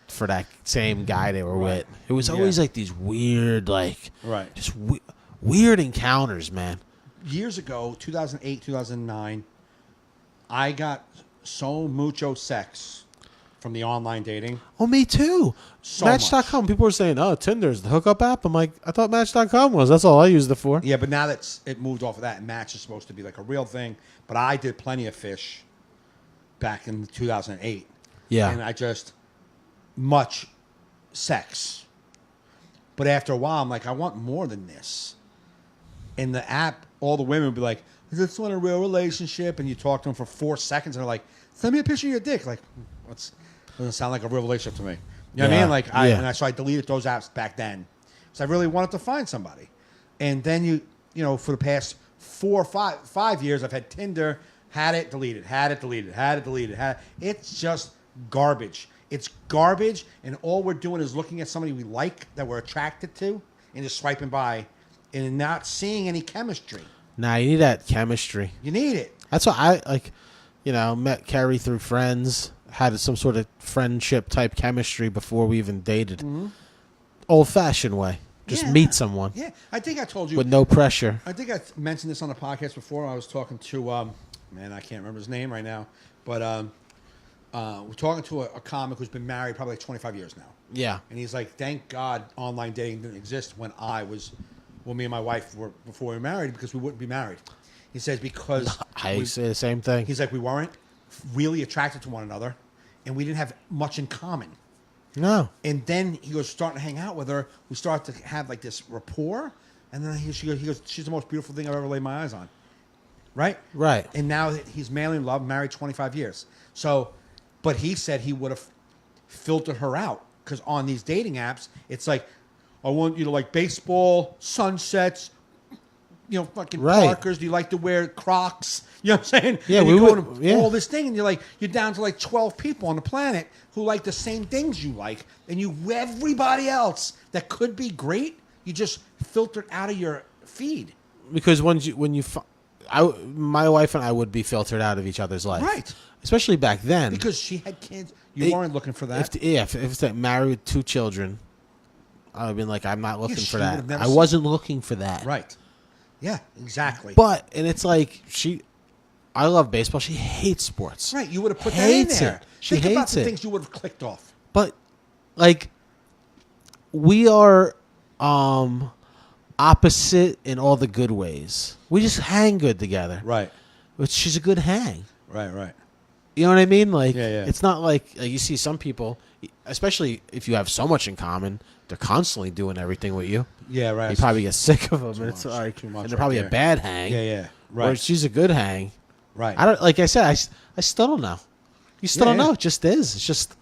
for that same guy they were with. It was always, these weird, just weird encounters, man. Years ago, 2008, 2009, I got so mucho sex from the online dating. Oh, me too. So Match.com. People were saying, oh, Tinder's the hookup app. I'm like, I thought Match.com was. That's all I used it for. Yeah, but now that it moved off of that, Match is supposed to be like a real thing. But I did plenty of fish back in 2008. Yeah. And I just much sex. But after a while, I'm like, I want more than this. In the app, all the women would be like, I just want a real relationship. And you talk to them for 4 seconds, and they're like, send me a picture of your dick. Like, doesn't sound like a real relationship to me. You know what I mean? Like, so I deleted those apps back then. So I really wanted to find somebody. And then you know, for the past 5 years, I've had Tinder, had it, deleted, had it, deleted, had it, deleted, had it. It's just garbage. It's garbage, and all we're doing is looking at somebody we like, that we're attracted to, and just swiping by and not seeing any chemistry. Nah, you need that chemistry. You need it. That's why I, like, you know, met Carrie through friends, had some sort of friendship type chemistry before we even dated. Mm-hmm. Old-fashioned way. Just meet someone. Yeah, I think I told you. With no pressure. I think I mentioned this on the podcast before. I was talking to, man, I can't remember his name right now, but we're talking to a comic who's been married probably like 25 years now. Yeah. And he's like, thank God online dating didn't exist when me and my wife were, before we were married, because we wouldn't be married. He says because... I say the same thing. He's like, we weren't really attracted to one another, and we didn't have much in common. No. And then he goes, starting to hang out with her, we start to have like this rapport, and then he goes, she's the most beautiful thing I've ever laid my eyes on. Right? Right. And now he's madly in love, married 25 years. So, but he said he would have filtered her out, because on these dating apps, it's like, I want you to like baseball, sunsets, you know, fucking Parkers. Do you like to wear Crocs? You know what I'm saying? Yeah, and we go would. to all this thing, and you're down to like 12 people on the planet who like the same things you like, and everybody else that could be great, you just filtered out of your feed. Because my wife and I would be filtered out of each other's life, right? Especially back then, because she had kids. You weren't looking for that. If it's like married with 2 children, I would have been like, I'm not looking for that. I wasn't looking for that. Right. Yeah, exactly. And it's like, I love baseball. She hates sports. Right. You would have put that in there. She Think hates about the it. things you would have clicked off. But, like, we are opposite in all the good ways. We just hang good together. Right. But she's a good hang. Right. You know what I mean? Like, yeah. It's not like you see some people, especially if you have so much in common, they're constantly doing everything with you. Yeah, right. You probably get sick of them, and it's like, too much and they're probably a bad hang. Yeah, right. Or she's a good hang. Right. I don't, like I said, I still don't know. You still don't know. It just is. It's just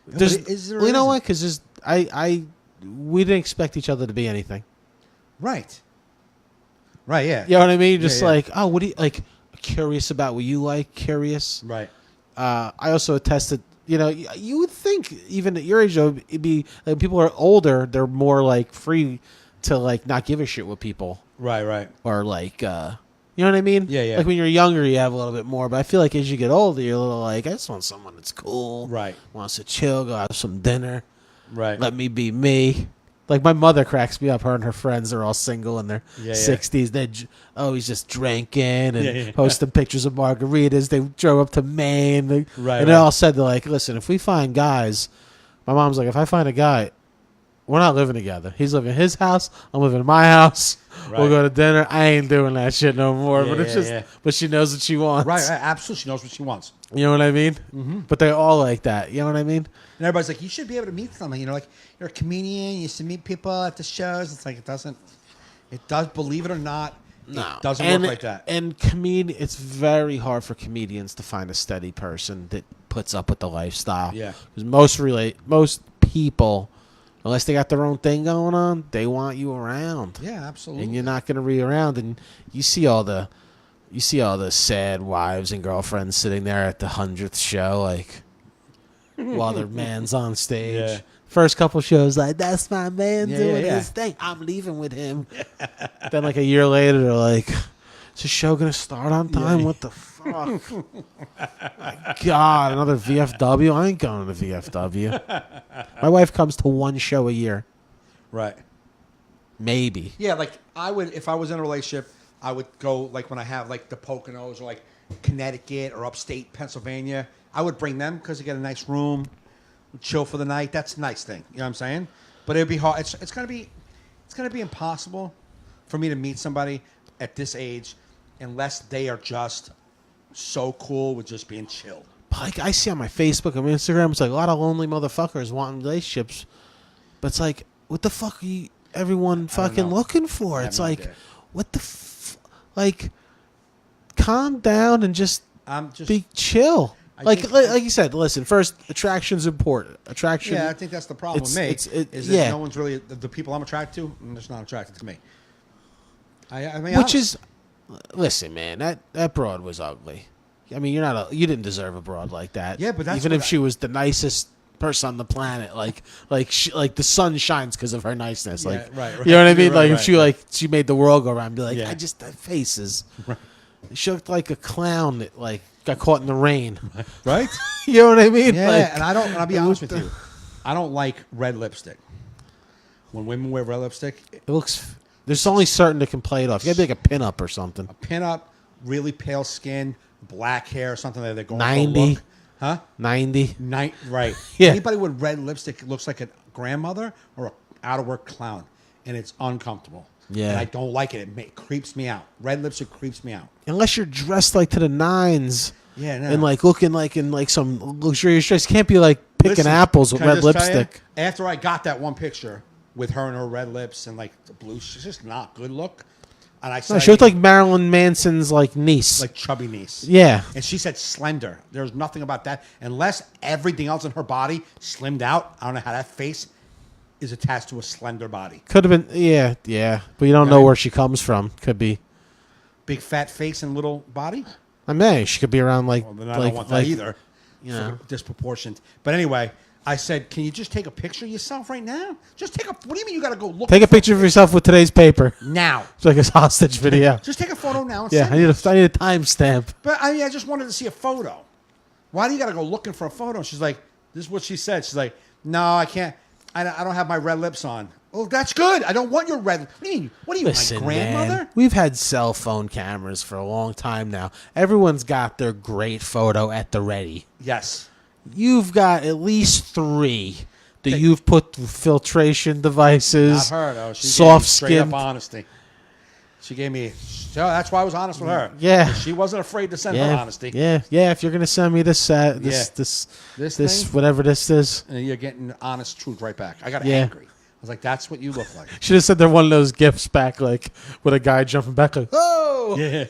you know what? Because we didn't expect each other to be anything. Right. Right. Yeah. You know what I mean? Just like, oh, what do you like? Curious about what you like. Curious. Right. I also attested. You know, you would think even at your age, though, it'd be like people are older. They're more like free to like not give a shit with people. Right. Or like, you know what I mean? Yeah. Like when you're younger, you have a little bit more. But I feel like as you get older, you're a little like, I just want someone that's cool. Right. Wants to chill, go have some dinner. Right. Let me be me. Like my mother cracks me up. Her and her friends are all single in their 60s. They he's just drinking and posting pictures of margaritas. They drove up to Maine. And they all said, they're like, listen, if we find guys, my mom's like, if I find a guy, we're not living together. He's living in his house. I'm living in my house. Right. We'll go to dinner. I ain't doing that shit no more. But it's just, but she knows what she wants. Right. Absolutely. She knows what she wants. You know what I mean? Mm-hmm. But they're all like that. You know what I mean? And everybody's like, you should be able to meet someone. You know, like you're a comedian. You used to meet people at the shows. It's like it does. Believe it or not, no. It doesn't work like that. And it's very hard for comedians to find a steady person that puts up with the lifestyle. Yeah. Because most people, unless they got their own thing going on, they want you around. Yeah, absolutely. And you're not going to be around. And you see all the sad wives and girlfriends sitting there at the 100th show, like while their man's on stage. Yeah. First couple shows, like, that's my man doing his thing. I'm leaving with him. Then, like, a year later, they're like, is the show going to start on time? What the fuck? My God, another VFW? I ain't going to the VFW. My wife comes to one show a year. Right. Maybe. Yeah, like, I would, if I was in a relationship, I would go, like, when I have, like, the Poconos or, like, Connecticut or upstate Pennsylvania, I would bring them because they get a nice room, chill for the night. That's a nice thing. You know what I'm saying? But it'd be hard. It's gonna be impossible for me to meet somebody at this age unless they are just so cool with just being chill. Like I see on my Facebook and Instagram, it's like a lot of lonely motherfuckers wanting relationships. But it's like, what the fuck are everyone fucking looking for? It's like, idea. what the like, calm down and just be chill. Like you said, listen, first, attraction's important. Attraction. Yeah, I think that's the problem with me. Is that no one's really, the people I'm attracted to, I'm just not attracted to me. I mean, listen, man, that broad was ugly. I mean, you didn't deserve a broad like that. Yeah, but that's even if she was the nicest person on the planet, like the sun shines because of her niceness. Yeah, like, right. You know what I mean? Right, if she made the world go around, be like, yeah. that face is. Right. She looked like a clown that got caught in the rain. Right? You know what I mean? Yeah, and I'll be honest with you. I don't like red lipstick. When women wear red lipstick, it looks. There's only certain that can play it off. You gotta be like a pinup or something. A pinup, really pale skin, black hair, something like that. Going 90. for a look. Huh? 90. Right. Yeah. Anybody with red lipstick looks like a grandmother or an out-of-work clown, and it's uncomfortable. Yeah. And I don't like it. It creeps me out. Red lipstick creeps me out. Unless you're dressed like to the nines. Yeah, no. And looking like in some luxurious dress. You can't be like picking apples with red lipstick. After I got that one picture with her and her red lips and like the blue, she's just not good look. And I said, she looked like Marilyn Manson's niece. Like chubby niece. Yeah. And she said slender. There's nothing about that. Unless everything else in her body slimmed out. I don't know how that face is attached to a slender body. Could have been, yeah. But you don't know where she comes from. Could be. Big fat face and little body? I mean, she could be around Well, then I don't want that either. You know. Disproportionate. But anyway, I said, can you just take a picture of yourself right now? Just take what do you mean you got to go look? Take a picture of yourself with today's paper. Now. It's like a hostage video. Just take a photo now and send it. I need a timestamp. But I just wanted to see a photo. Why do you got to go looking for a photo? She's like, this is what she said. She's like, no, I can't. I don't have my red lips on. Oh, that's good. I don't want your red. What do you mean? What are you, Listen, my grandmother? Man, we've had cell phone cameras for a long time now. Everyone's got their great photo at the ready. Yes. You've got at least 3 that you've put through filtration devices. Not her, though. She soft gave me straight skin. up honesty. She gave me. So that's why I was honest with her. Yeah. She wasn't afraid to send her honesty. Yeah. If you're gonna send me this thing? whatever this is, and you're getting honest truth right back. I got angry. I was like, that's what you look like. Should have said they're one of those gifts back, like with a guy jumping back, like, oh, Yeah.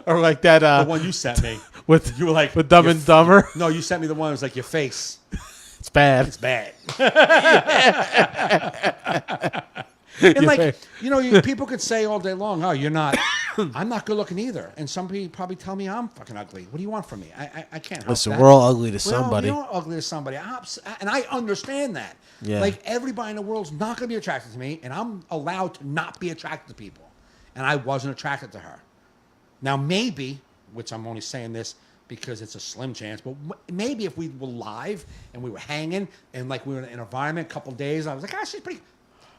or like that. The one you sent me. with You were like with Dumb and Dumber. No, you sent me the one that was like your face. It's bad. It's bad. And people could say all day long, "Oh, you're not." I'm not good looking either, and some people probably tell me I'm fucking ugly. What do you want from me? I can't help Listen, that. we're all ugly to somebody. We're all ugly to somebody, and I understand that. Yeah. Like everybody in the world's not going to be attracted to me, and I'm allowed to not be attracted to people, and I wasn't attracted to her. Now maybe, which I'm only saying this because it's a slim chance, but maybe if we were live and we were hanging and like we were in an environment, a couple days, I was like, she's pretty.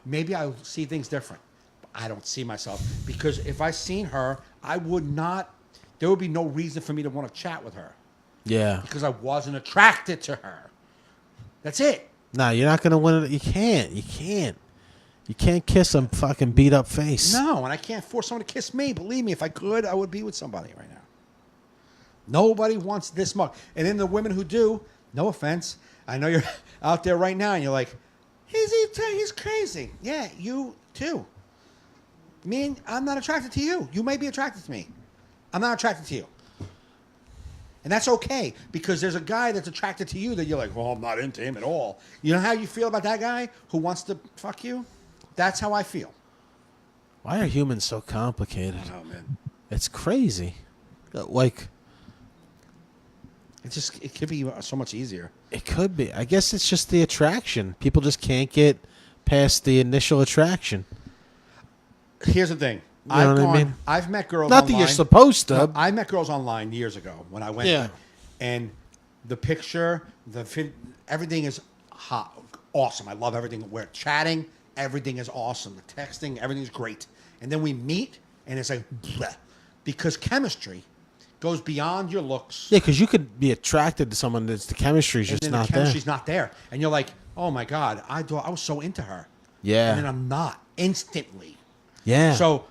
Maybe I'll see things different. But I don't see myself because if I seen her, I would not. There would be no reason for me to want to chat with her. Yeah. Because I wasn't attracted to her. That's it. No, you're not gonna win it. You can't. You can't kiss a fucking beat up face. No, and I can't force someone to kiss me. Believe me, if I could, I would be with somebody right now. Nobody wants this much. And then the women who do, no offense, I know you're out there right now and you're like, he's crazy. Yeah, you too. I'm not attracted to you. You may be attracted to me. I'm not attracted to you. And that's okay because there's a guy that's attracted to you that you're like, well, I'm not into him at all. You know how you feel about that guy who wants to fuck you? That's how I feel. Why are humans so complicated? I don't know, man. It's crazy. It could be so much easier. It could be. I guess it's just the attraction. People just can't get past the initial attraction. Here's the thing. You know what I mean? I've met girls Not online. that you're supposed to. No, I met girls online years ago when I went there. And the picture, everything is hot, awesome. I love everything. We're chatting. Everything is awesome. The texting, everything's great. And then we meet, and it's like, bleh. Because chemistry goes beyond your looks. Yeah, because you could be attracted to someone that's the chemistry's just not there. The chemistry's not there. And you're like, oh, my God, I was so into her. Yeah. And then I'm not instantly. Yeah. So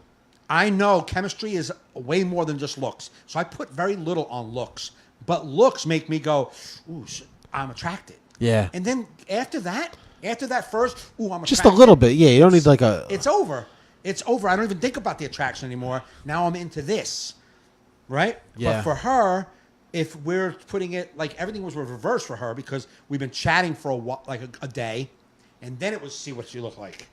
I know chemistry is way more than just looks. So I put very little on looks. But looks make me go, ooh, I'm attracted. Yeah. And then after that, After that first, I'm just a little bit. Yeah, you don't need like a. It's over. It's over. I don't even think about the attraction anymore. Now I'm into this, right? Yeah. But for her, if we're putting it like everything was reversed for her because we've been chatting for a day, and then it was see what she looked like.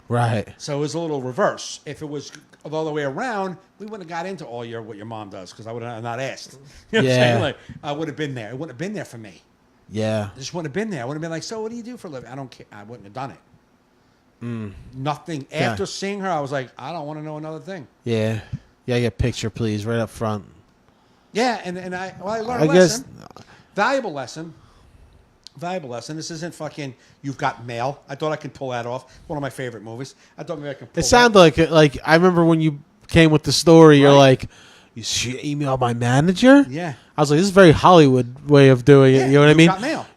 Right. So it was a little reverse. If it was the other way around, we wouldn't have got into what your mom does because I would have not asked. You know what I'm saying? Like, I would have been there. It wouldn't have been there for me. Yeah. It just wouldn't have been there. I would have been like, so what do you do for a living? I don't care. I wouldn't have done it. Nothing. After seeing her, I was like, I don't want to know another thing. Yeah. Yeah, get a picture, please, right up front. Yeah, and I learned a lesson. Valuable lesson. This isn't fucking You've Got Mail. I thought I could pull that off. One of my favorite movies. I thought maybe I could pull it sounded like it. Like, I remember when you came with the story, you're like, she emailed my manager? Yeah. I was like, this is a very Hollywood way of doing it. You know what I mean? Got Mail.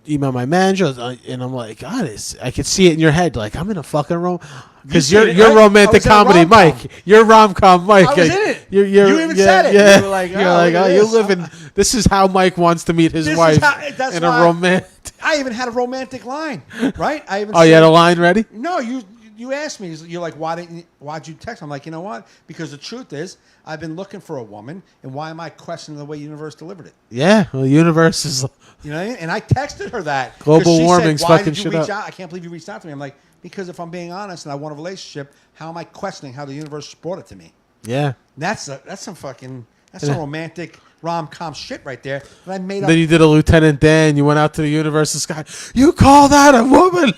Email my manager, and I'm like, God, I could see it in your head, like I'm in a fucking room, because you're romantic comedy, Mike. You're rom-com, Mike. I was in it. You even said it. Yeah. You were like, you live in. This is how Mike wants to meet his wife in a romantic. I even had a romantic line, right? You had a line ready? No, you asked me. You're like, why'd you text? I'm like, you know what? Because the truth is, I've been looking for a woman, and why am I questioning the way universe delivered it? Yeah, well, the universe is. You know what I mean? And I texted her that. Global warming's fucking shit up. I can't believe you reached out to me. I'm like, because if I'm being honest and I want a relationship, how am I questioning how the universe brought it to me? Yeah. That's some romantic rom-com shit right there that I made up. Then you did a Lieutenant Dan. You went out to the universe. This guy, you call that a woman?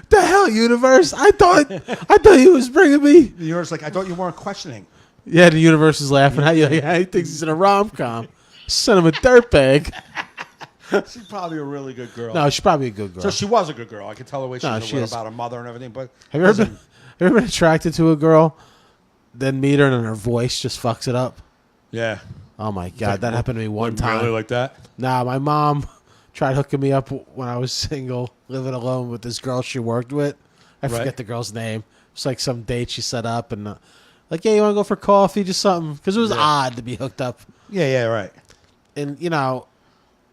The hell, universe? I thought he was bringing me. The universe, like, I thought you weren't questioning. Yeah, the universe is laughing at you. Like, he thinks he's in a rom-com. Send him a dirtbag. She's probably a really good girl. No, she's probably a good girl. So she was a good girl. I could tell the way she was about her mother and everything. But have you ever been attracted to a girl, then meet her, and her voice just fucks it up? Yeah. Oh my God, that happened to me one time. Really like that? Nah, my mom tried hooking me up when I was single, living alone with this girl she worked with. I forget the girl's name. It's like some date she set up, and like, yeah, you want to go for coffee, just something, because it was odd to be hooked up. Yeah, right. And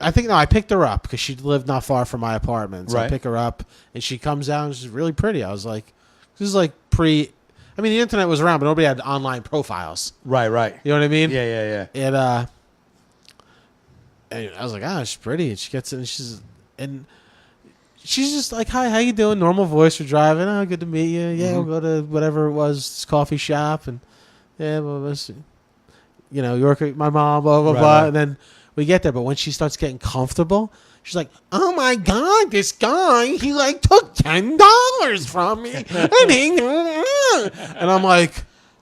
I picked her up because she lived not far from my apartment. So I pick her up, and she comes down. And she's really pretty. I was like, this is like the internet was around, but nobody had online profiles. Right. You know what I mean? Yeah. And I was like, she's pretty. And she gets in, and she's just like, hi, how you doing? Normal voice. We're driving. Oh, good to meet you. Yeah, we'll go to whatever it was, this coffee shop, and York, my mom, blah blah blah, and then we get there. But when she starts getting comfortable, she's like, oh my God, this guy, he like took $10 from me. And I'm like,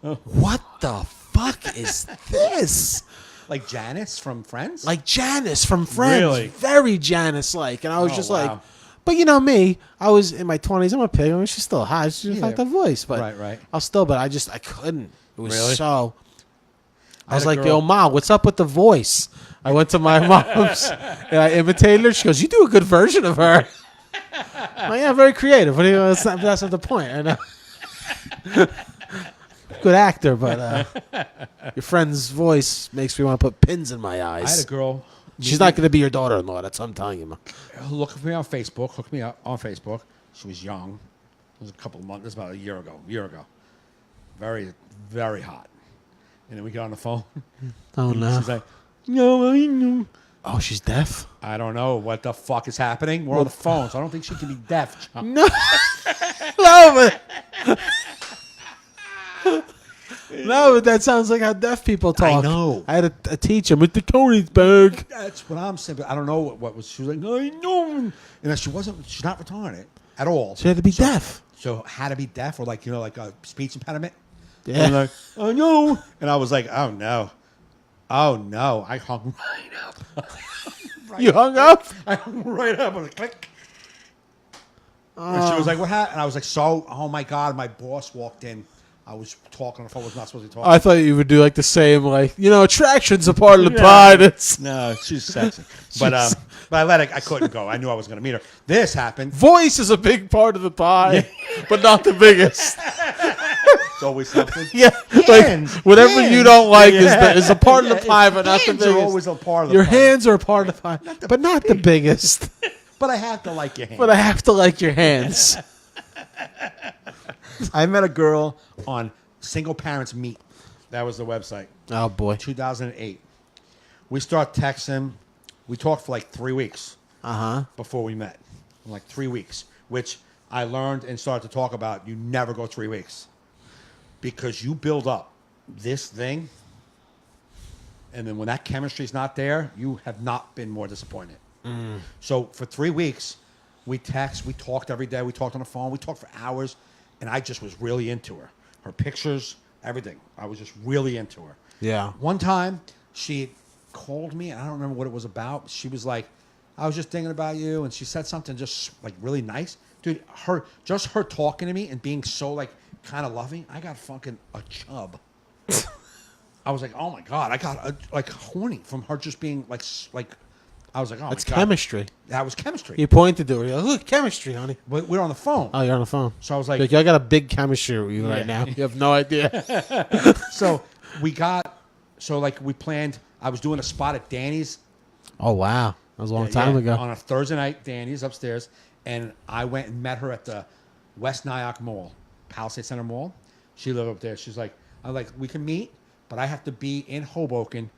what the fuck is this? Like Janice from Friends? Like Janice from Friends. Really? Very Janice-like. And I was like, but you know me, I was in my 20s. I'm a pig. I mean, she's still hot. She just like the voice. But right. I couldn't. It was so. I was like, girl. yo, Ma, what's up with the voice? I went to my mom's and I imitated her. She goes, you do a good version of her. I'm like, yeah, very creative. But that's not the point. I know. Good actor, but your friend's voice makes me want to put pins in my eyes. I had a girl. She's not going to be your daughter-in-law. That's what I'm telling you, Ma. Look me on Facebook. Hook me up on Facebook. She was young. It was a couple of months. It was about a year ago. Very, very hot. And then we get on the phone. Oh, no. She's like, no, I know. Oh, she's deaf? I don't know what the fuck is happening. We're on the phone, so I don't think she can be deaf. No. No, but that sounds like how deaf people talk. I know. I had a teacher with the Königsberg. That's what I'm saying. But I don't know what was. She was like, I know. And then she's not retarded at all. She had to be deaf. So had to be deaf or like a speech impediment. Yeah. And like, oh no. And I was like, oh no. I hung right up. You hung up? I hung right up with a click. And she was like, what happened? And I was like, oh my God, my boss walked in. I was talking on the phone. I was not supposed to talk. I thought you would do like the same, like, attraction's a part of the pie. No, she's sexy. But I couldn't go. I knew I was going to meet her. This happened. Voice is a big part of the pie, but not the biggest. always something. Yeah, Hands, like whatever hands. you don't like is a part of the pie, but not the Hands biggest. are always a part of the Your pie. hands are a part of the pie, but not the biggest. But I have to like your hands. But I have to like your hands. I met a girl on Single Parents Meet. That was the website. Oh boy. 2008. We start texting. We talked for like 3 weeks before we met. Like 3 weeks, which I learned and started to talk about. You never go 3 weeks because you build up this thing, and then when that chemistry's not there, you have not been more disappointed. So for 3 weeks, we text, we talked every day, we talked on the phone, we talked for hours, and I just was really into her. Her pictures, everything. I was just really into her. Yeah. One time, she called me, and I don't remember what it was about. She was like, I was just thinking about you, and she said something just like really nice. Dude, her talking to me and being so like kind of loving, I got fucking a chub. I was like, oh my God, I got like horny from her just being like I was like, oh That's my God. chemistry. That was chemistry. You pointed to her. You're like, look, chemistry, honey. We're on the phone. Oh, you're on the phone. So I was like, I got a big chemistry with you right now. You have no idea. so we planned. I was doing a spot at Danny's. Oh, wow. That was a long time ago. On a Thursday night, Danny's upstairs. And I went and met her at the West Nyack Mall, Palisade Center Mall. She lived up there. She's like, we can meet, but I have to be in Hoboken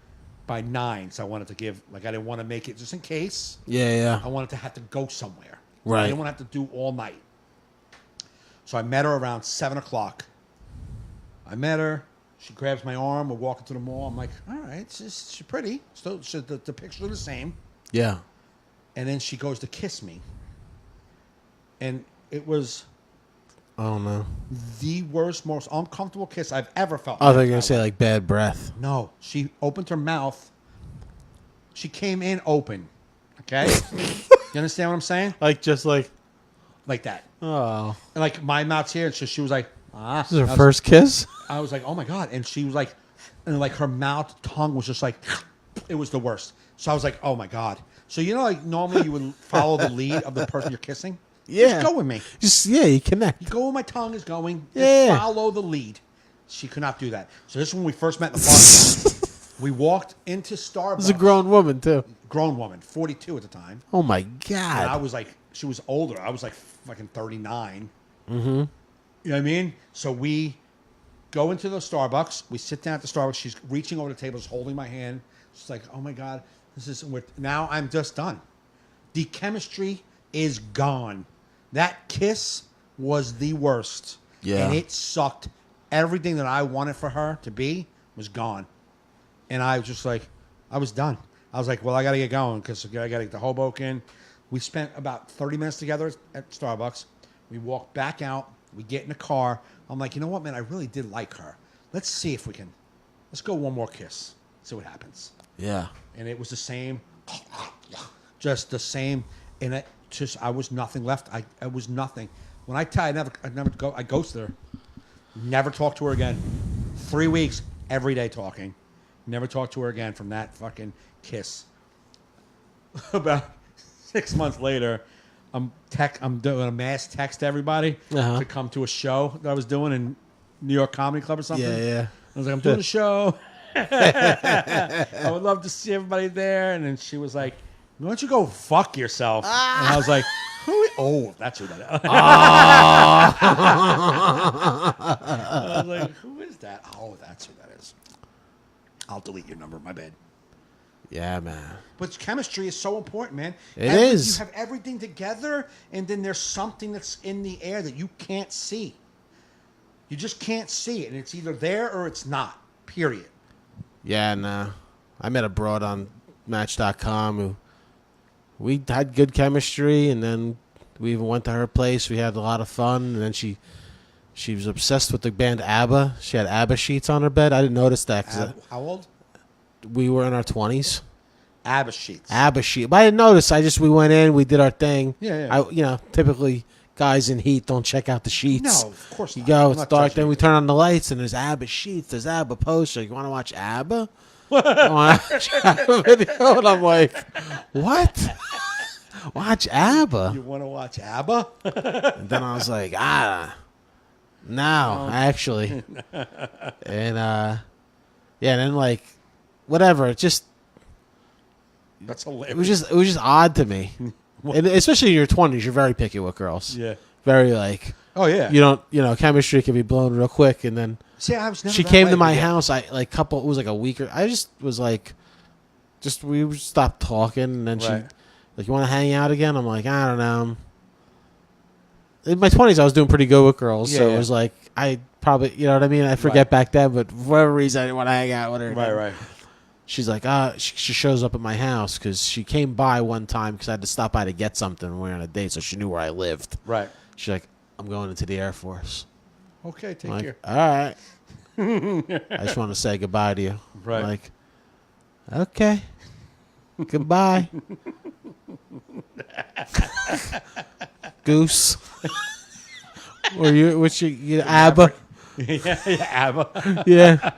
by 9. So I wanted to give, I didn't want to make it just in case. Yeah. I wanted to have to go somewhere. Right. I didn't want to have to do all night. So I met her around 7 o'clock. I met her. She grabs my arm. We're walking to the mall. I'm like, all right, she's pretty. Still, the pictures are the same. Yeah. And then she goes to kiss me. And it was Oh, no. the worst, most uncomfortable kiss I've ever felt. Oh, they're going to say, like, bad breath. No. She opened her mouth. She came in open. Okay? You understand what I'm saying? Like, just like... Like that. Oh. And, like, my mouth's here. And so she was like, ah. This is her first kiss? I was like, oh, my God. And she was like... And, like, her mouth, tongue was just like... It was the worst. So I was like, oh, my God. So, you know, like, normally you would follow the lead of the person you're kissing? Yeah. Just go with me. You connect. You go where my tongue is going. Yeah. Just follow the lead. She could not do that. So this is when we first met in the parking lot. We walked into Starbucks. This is a grown woman, too. Grown woman, 42 at the time. Oh, my And God. I was like, she was older. I was like fucking 39. Mm-hmm. You know what I mean? So we go into the Starbucks. We sit down at the Starbucks. She's reaching over the table, just holding my hand. She's like, oh, my God. Now I'm just done. The chemistry is gone. That kiss was the worst. Yeah. And it sucked. Everything that I wanted for her to be was gone. And I was just like, I was done. I was like, well, I got to get going because I got to get to Hoboken. We spent about 30 minutes together at Starbucks. We walked back out. We get in the car. I'm like, you know what, man? I really did like her. Let's see if we can. Let's go one more kiss. See what happens. Yeah. And it was the same. Just the same. And I was nothing left. I was nothing. When I tell you, I ghosted her. Never talked to her again. 3 weeks, every day talking. Never talked to her again from that fucking kiss. About 6 months later, I'm doing a mass text to everybody to come to a show that I was doing in New York Comedy Club or something. Yeah. I was like, I'm doing a show. I would love to see everybody there. And then she was like, why don't you go fuck yourself? And I was like, who? Oh, that's who that is. I was like, who is that? Oh, that's who that is. I'll delete your number. My bad. Yeah, man. But chemistry is so important, man. It is. You have everything together, and then there's something that's in the air that you can't see. You just can't see it, and it's either there or it's not, period. Yeah, nah. I met a broad on Match.com who we had good chemistry, and then we even went to her place. We had a lot of fun, and then she was obsessed with the band ABBA. She had ABBA sheets on her bed. I didn't notice that. How old? We were in our 20s. ABBA sheets. ABBA sheet. But I didn't notice. We went in, we did our thing. Yeah. Typically guys in heat don't check out the sheets. No, of course not. You go, I'm it's not dark, touching then we it. turn on the lights, and there's ABBA sheets, there's ABBA posters. You want to watch ABBA? I want to watch ABBA video? And I'm like, what? Watch ABBA? You want to watch ABBA? And then I was like, No, actually. And yeah, and then like whatever, That's hilarious. it was just odd to me. And especially in your 20s, you're very picky with girls. Yeah. Very like Oh yeah. Chemistry can be blown real quick, and then See, I was never she that came way, to my but yeah. house. It was like a week or I just was like, we stopped talking, and then she Right. like, you want to hang out again? I'm like, I don't know. In my 20s, I was doing pretty good with girls, so it was like I probably, you know what I mean. I forget back then, but for whatever reason, I didn't want to hang out with her. Right. She's like, she shows up at my house because she came by one time because I had to stop by to get something when we were on a date, so she knew where I lived. Right. She's like, I'm going into the Air Force. Okay, take I'm like, care. all right. I just want to say goodbye to you. Right. I'm like, okay. Goodbye. Goose. Or you ABBA. yeah, ABBA. Yeah.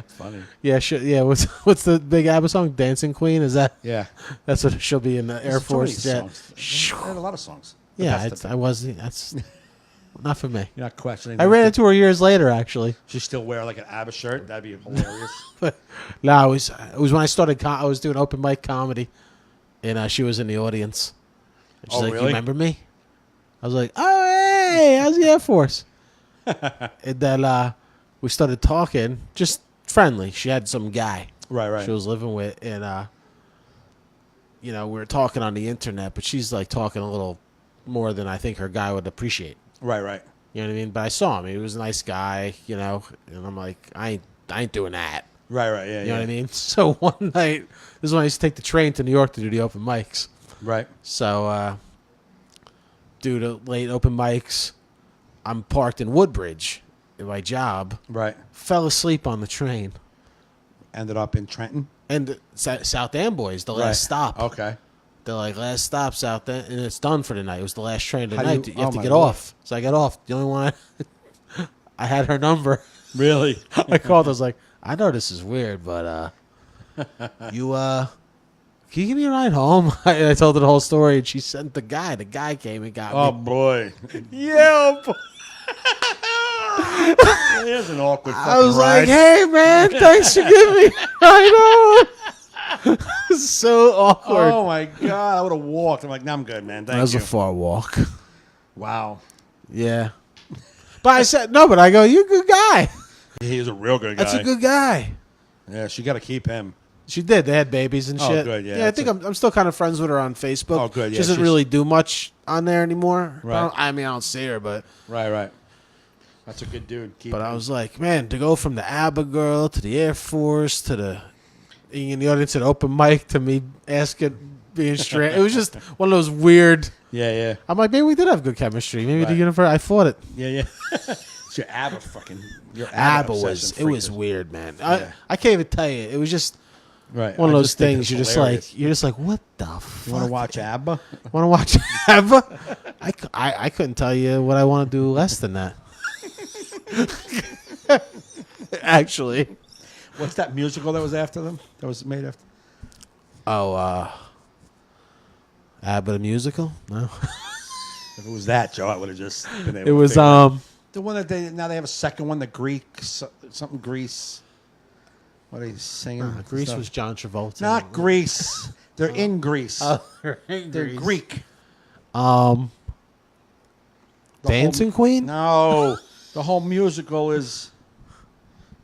Funny. Yeah, yeah. What's the big ABBA song? Dancing Queen? Is that? Yeah. That's what she'll be in the Air Force. Yeah. They had a lot of songs. Yeah, that's not for me. You're not questioning. I ran into her years later, actually. She still wear like an ABBA shirt. That'd be hilarious. No, it was when I started. I was doing open mic comedy, and she was in the audience. And she's like, really? "You remember me?" I was like, "Oh, hey, how's the Air Force?" And then we started talking, just friendly. She had some guy. Right. She was living with, and we were talking on the internet, but she's like talking a little more than I think her guy would appreciate. Right. You know what I mean? But I saw him. He was a nice guy, and I'm like, I ain't doing that. Right. Yeah. You know what I mean? So one night, this is when I used to take the train to New York to do the open mics. Right. So, due to late open mics, I'm parked in Woodbridge in my job. Right. Fell asleep on the train. Ended up in Trenton. And South Amboys, the last stop. Okay. They're like, last stop South End, and it's done for the night. It was the last train of the How do night. you- You have oh to my get Lord. off. So I got off. The only one I had her number. Really? I called. I was like, I know this is weird, but can you give me a ride home? And I told her the whole story, and she sent the guy. The guy came and got Oh me. boy. Yeah. Here's an awkward. I was ride. like, hey man, thanks for giving me. I know. So awkward. Oh my god! I would have walked. I'm like, no, I'm good, man. Thank That was you. a far walk. Wow. Yeah. But I said no. But I go, you're a good guy. He was a real good guy. That's a good guy. Yeah, she got to keep him. She did. They had babies and Oh, shit. good, yeah, I that's think I'm still kind of friends with her on Facebook. Oh, good, yeah, She doesn't she's- really do much on there anymore. Right. I don't see her, but Right. That's a good dude. Keep I him. was like, man, to go from the ABBA girl to the Air Force to the being in the audience at open mic to me being straight. It was just one of those weird. Yeah. I'm like, maybe we did have good chemistry. Maybe the Right. universe. I fought it. Yeah. It's your ABBA fucking. Your ABBA obsession was freak. weird, man. Yeah. I can't even tell you. It was just Right. one of I those just think things. it's You're hilarious. just like, what the fuck? You want to watch ABBA? Want to watch ABBA? I couldn't tell you what I want to do less than that. Actually. What's that musical that was after them? That was made after. Oh, ABBA the musical? No. If it was that, Joe, I would have just been able. It was the one that they have a second one. The Greek something Greece. What are you singing? Greece Stuff. was John Travolta. Not Greece. They're in Greece. They're They're Greek. The Dancing Queen? No, the whole musical is.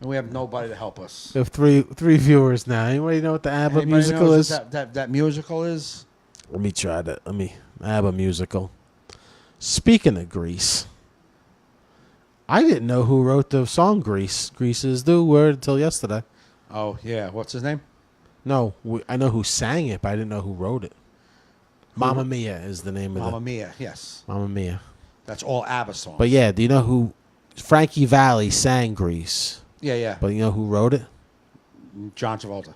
And we have nobody to help us. We have three viewers now. Anybody know what the ABBA Anybody musical knows is? what that musical is? Let me try that. ABBA musical. Speaking of Greece, I didn't know who wrote the song Grease. Grease is the word until yesterday. Oh yeah, what's his name? No, I know who sang it, but I didn't know who wrote it. Mamma Mia is the name of Mamma Mia. Yes, Mamma Mia. that's all ABBA songs. But yeah, do you know who Frankie Valli sang Grease? yeah. But you know who wrote it? John Travolta.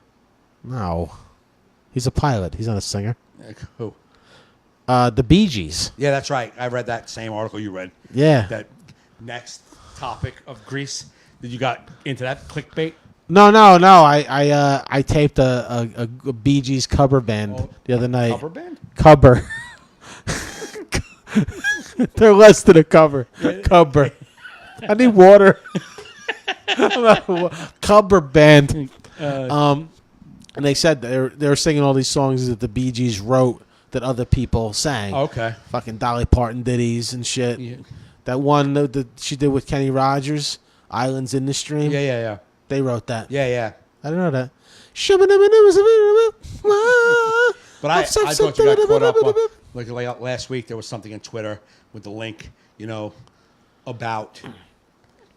No. He's a pilot. He's not a singer. Who? The Bee Gees. Yeah, that's right. I read that same article you read. Yeah. That next topic of Greece. Did you got into that clickbait? No. I taped a Bee Gees cover band the other night. Cover band? Cover. They're less than a cover. Cover. I need water. Cub or band. And they said they were singing all these songs that the Bee Gees wrote that other people sang. Okay. Fucking Dolly Parton ditties and shit. Yeah. That one that she did with Kenny Rogers, Islands in the Stream. Yeah. They wrote that. Yeah. I didn't know that. But I thought you got caught up on, like last week there was something in Twitter with the link, about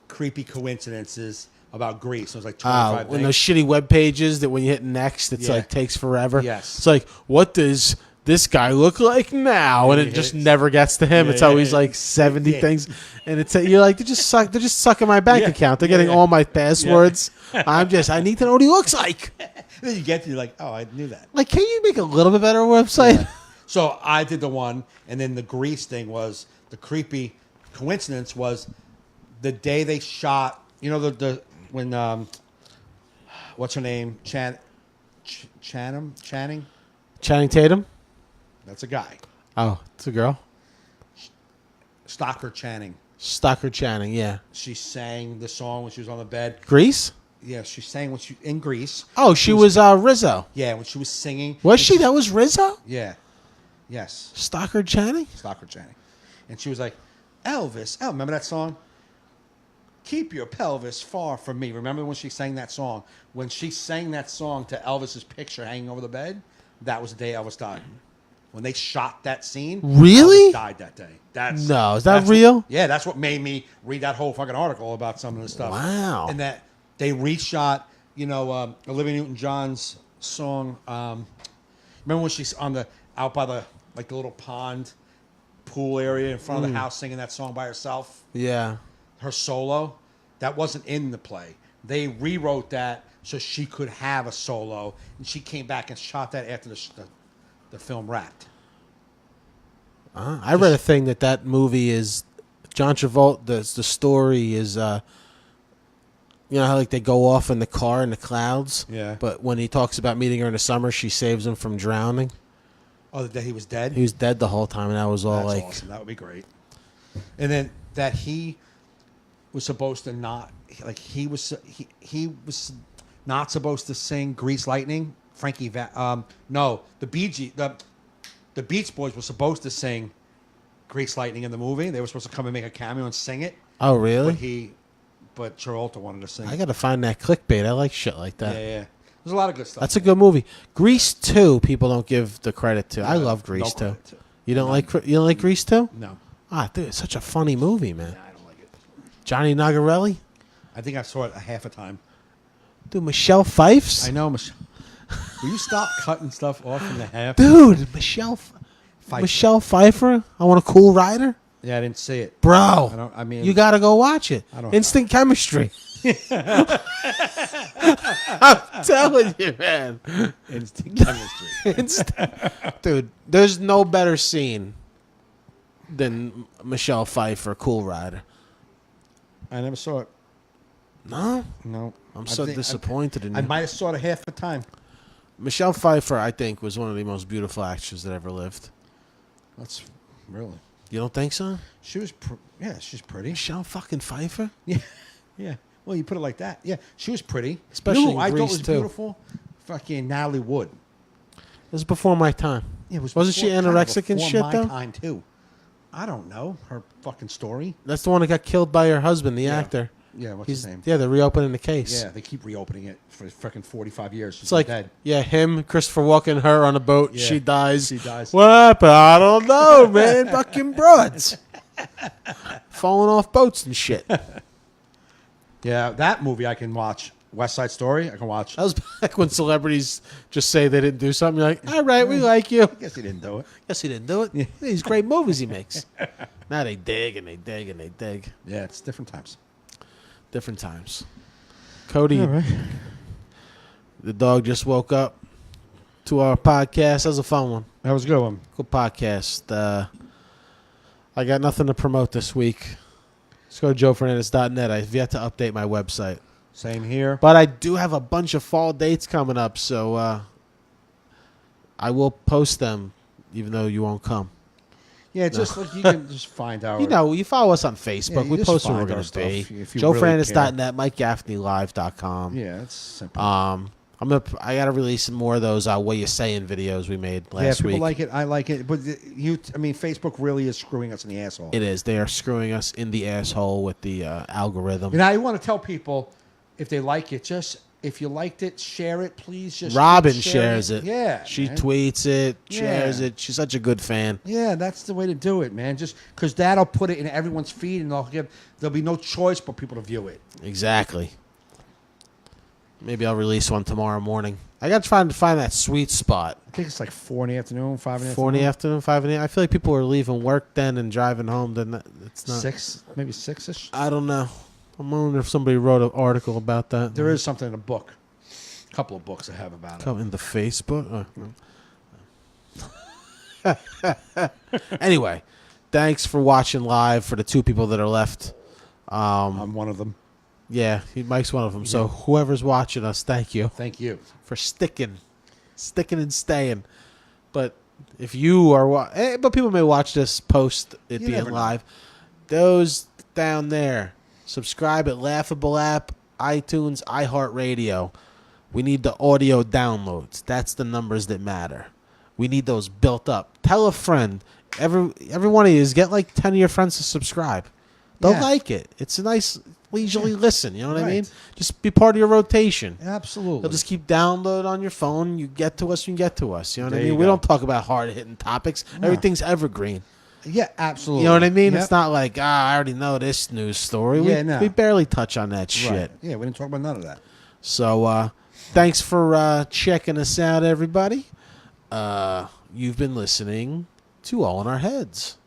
creepy coincidences about Greece. It was like 25 when those shitty web pages that when you hit next, it's like takes forever. Yes. It's like, what does this guy look like now? And it just never gets to him. It's always like 70 things. And it's you're like, they're just sucking my bank account. They're getting all my passwords. I need to know what he looks like. Then you get to, you're like, oh, I knew that. Like, can you make a little bit better website? Yeah. So I did the one, and then the Grease thing was, the creepy coincidence was the day they shot, when, what's her name? Channing? Channing Tatum? That's a guy. Oh, it's a girl? Stockard Channing. Stockard Channing, yeah. She sang the song when she was on the bed. Grease? Yeah, she sang when she in Greece. Oh, she was Rizzo. Yeah, when she was singing. Was she? That was Rizzo? Yeah. Yes. Stockard Channing? Stockard Channing. And she was like, Elvis. Oh, remember that song? Keep your pelvis far from me. Remember when she sang that song? When she sang that song to Elvis's picture hanging over the bed, that was the day Elvis died. When they shot that scene, really? Elvis died that day. Is that real? Yeah, that's what made me read that whole fucking article about some of the stuff. Wow. And that they reshot, Olivia Newton-John's song. Remember when she's out by the little pond pool area in front of the house singing that song by herself? Yeah. Her solo, that wasn't in the play. They rewrote that so she could have a solo, and she came back and shot that after the film wrapped. I read a thing that movie is John Travolta. The story is, how like they go off in the car in the clouds. Yeah. But when he talks about meeting her in the summer, she saves him from drowning. Oh, the day he was dead. He was dead the whole time, and that was all That's awesome. That would be great. And then that he was supposed to not he was not supposed to sing "Grease Lightning." No, the the Beach Boys were supposed to sing "Grease Lightning" in the movie. They were supposed to come and make a cameo and sing it. Oh, really? But Travolta wanted to sing. I got to find that clickbait. I like shit like that. Yeah. There's a lot of good stuff. That's a good movie. Grease 2, people don't give the credit to. I love Grease 2. You don't like Grease 2? No. Ah, dude, it's such a funny movie, man. I don't like it. Johnny Nagarelli? I think I saw it a half a time. Dude, Michelle Pfeiffer? I know, Michelle. Will you stop cutting stuff off in the half? Dude, Michelle Pfeiffer? I want a Cool Rider? Yeah, I didn't see it. Bro, you got to go watch it. Instant Chemistry. I'm telling you, man. Instant Chemistry. Dude, there's no better scene than Michelle Pfeiffer, Cool Rider. I never saw it. No? No. I'm so disappointed in you. I might have saw it a half a time. Michelle Pfeiffer, I think, was one of the most beautiful actresses that ever lived. That's really. You don't think so? She was, she's pretty. Michelle fucking Pfeiffer? Yeah. Well, you put it like that. Yeah, she was pretty. Especially in I thought Grease, was too. beautiful. Fucking Natalie Wood. It was before my time. Yeah, it was Wasn't she anorexic and shit, though? my time, too. I don't know her fucking story. That's the one that got killed by her husband, the actor. Yeah, what's his name? Yeah, they're reopening the case. Yeah, they keep reopening it for fucking 45 years. It's like, dead. yeah, him, Christopher Walken, her on a boat. Yeah, she dies. What happened? I don't know, man. Fucking broads. Falling off boats and shit. Yeah, that movie I can watch. West Side Story, I can watch. That was back when celebrities just say they didn't do something. You're like, all right, we like you. I guess he didn't do it. Guess he didn't do it. Yeah. These great movies he makes. Now they dig and they dig and they dig. Yeah, it's different times. Different times. Cody, All right. The dog just woke up to our podcast. That was a fun one. That was a good one. Good podcast. I got nothing to promote this week. Just go to joefernandez.net. I've yet to update my website. Same here. But I do have a bunch of fall dates coming up, so I will post them, even though you won't come. Yeah, just like you can just find our. You follow us on Facebook. you we just post where we're find going our to stuff be. if you really JoeFernandes.net, MikeGaffneyLive.com. Yeah, it's simple. I gotta release more of those what you saying videos we made last people week. like it. I like it, but Facebook really is screwing us in the asshole. It is. They are screwing us in the asshole with the algorithm. And I want to tell people if they like it, just if you liked it, share it, please. Just Robin keep sharing shares it. Yeah, she man. tweets it, shares it. She's such a good fan. Yeah, that's the way to do it, man. Just because that'll put it in everyone's feed, and there'll be no choice but people to view it. Exactly. Maybe I'll release one tomorrow morning. I got to try to find that sweet spot. I think it's like 4 in the afternoon, 5 in the 4 in the afternoon, 5 in the. I feel like people are leaving work then and driving home. Then it's not 6, maybe 6ish. I don't know. I'm wondering if somebody wrote an article about that. There is something in a book. A couple of books I have about it. Come in the Facebook. Anyway, thanks for watching live. For the 2 people that are left, I'm one of them. yeah, Mike's one of them. So whoever's watching us, thank you Thank you. for sticking and staying. But if you are, but people may watch this post it You being never know. live. Those down there, subscribe at Laughable App, iTunes, iHeartRadio. We need the audio downloads. That's the numbers that matter. We need those built up. Tell a friend. Every one of you get like 10 of your friends to subscribe. They'll like it. It's a nice leisurely listen. You know what I mean? Just be part of your rotation. Absolutely. They'll just keep download on your phone. You get to us, you get to us. You know what I There mean? you We go. don't talk about hard hitting topics. No. Everything's evergreen. Yeah, absolutely. You know what I mean? Yep. It's not like I already know this news story. Yeah, no. We barely touch on that Right. shit. Yeah, we didn't talk about none of that. So thanks for checking us out, everybody. You've been listening to All in Our Heads.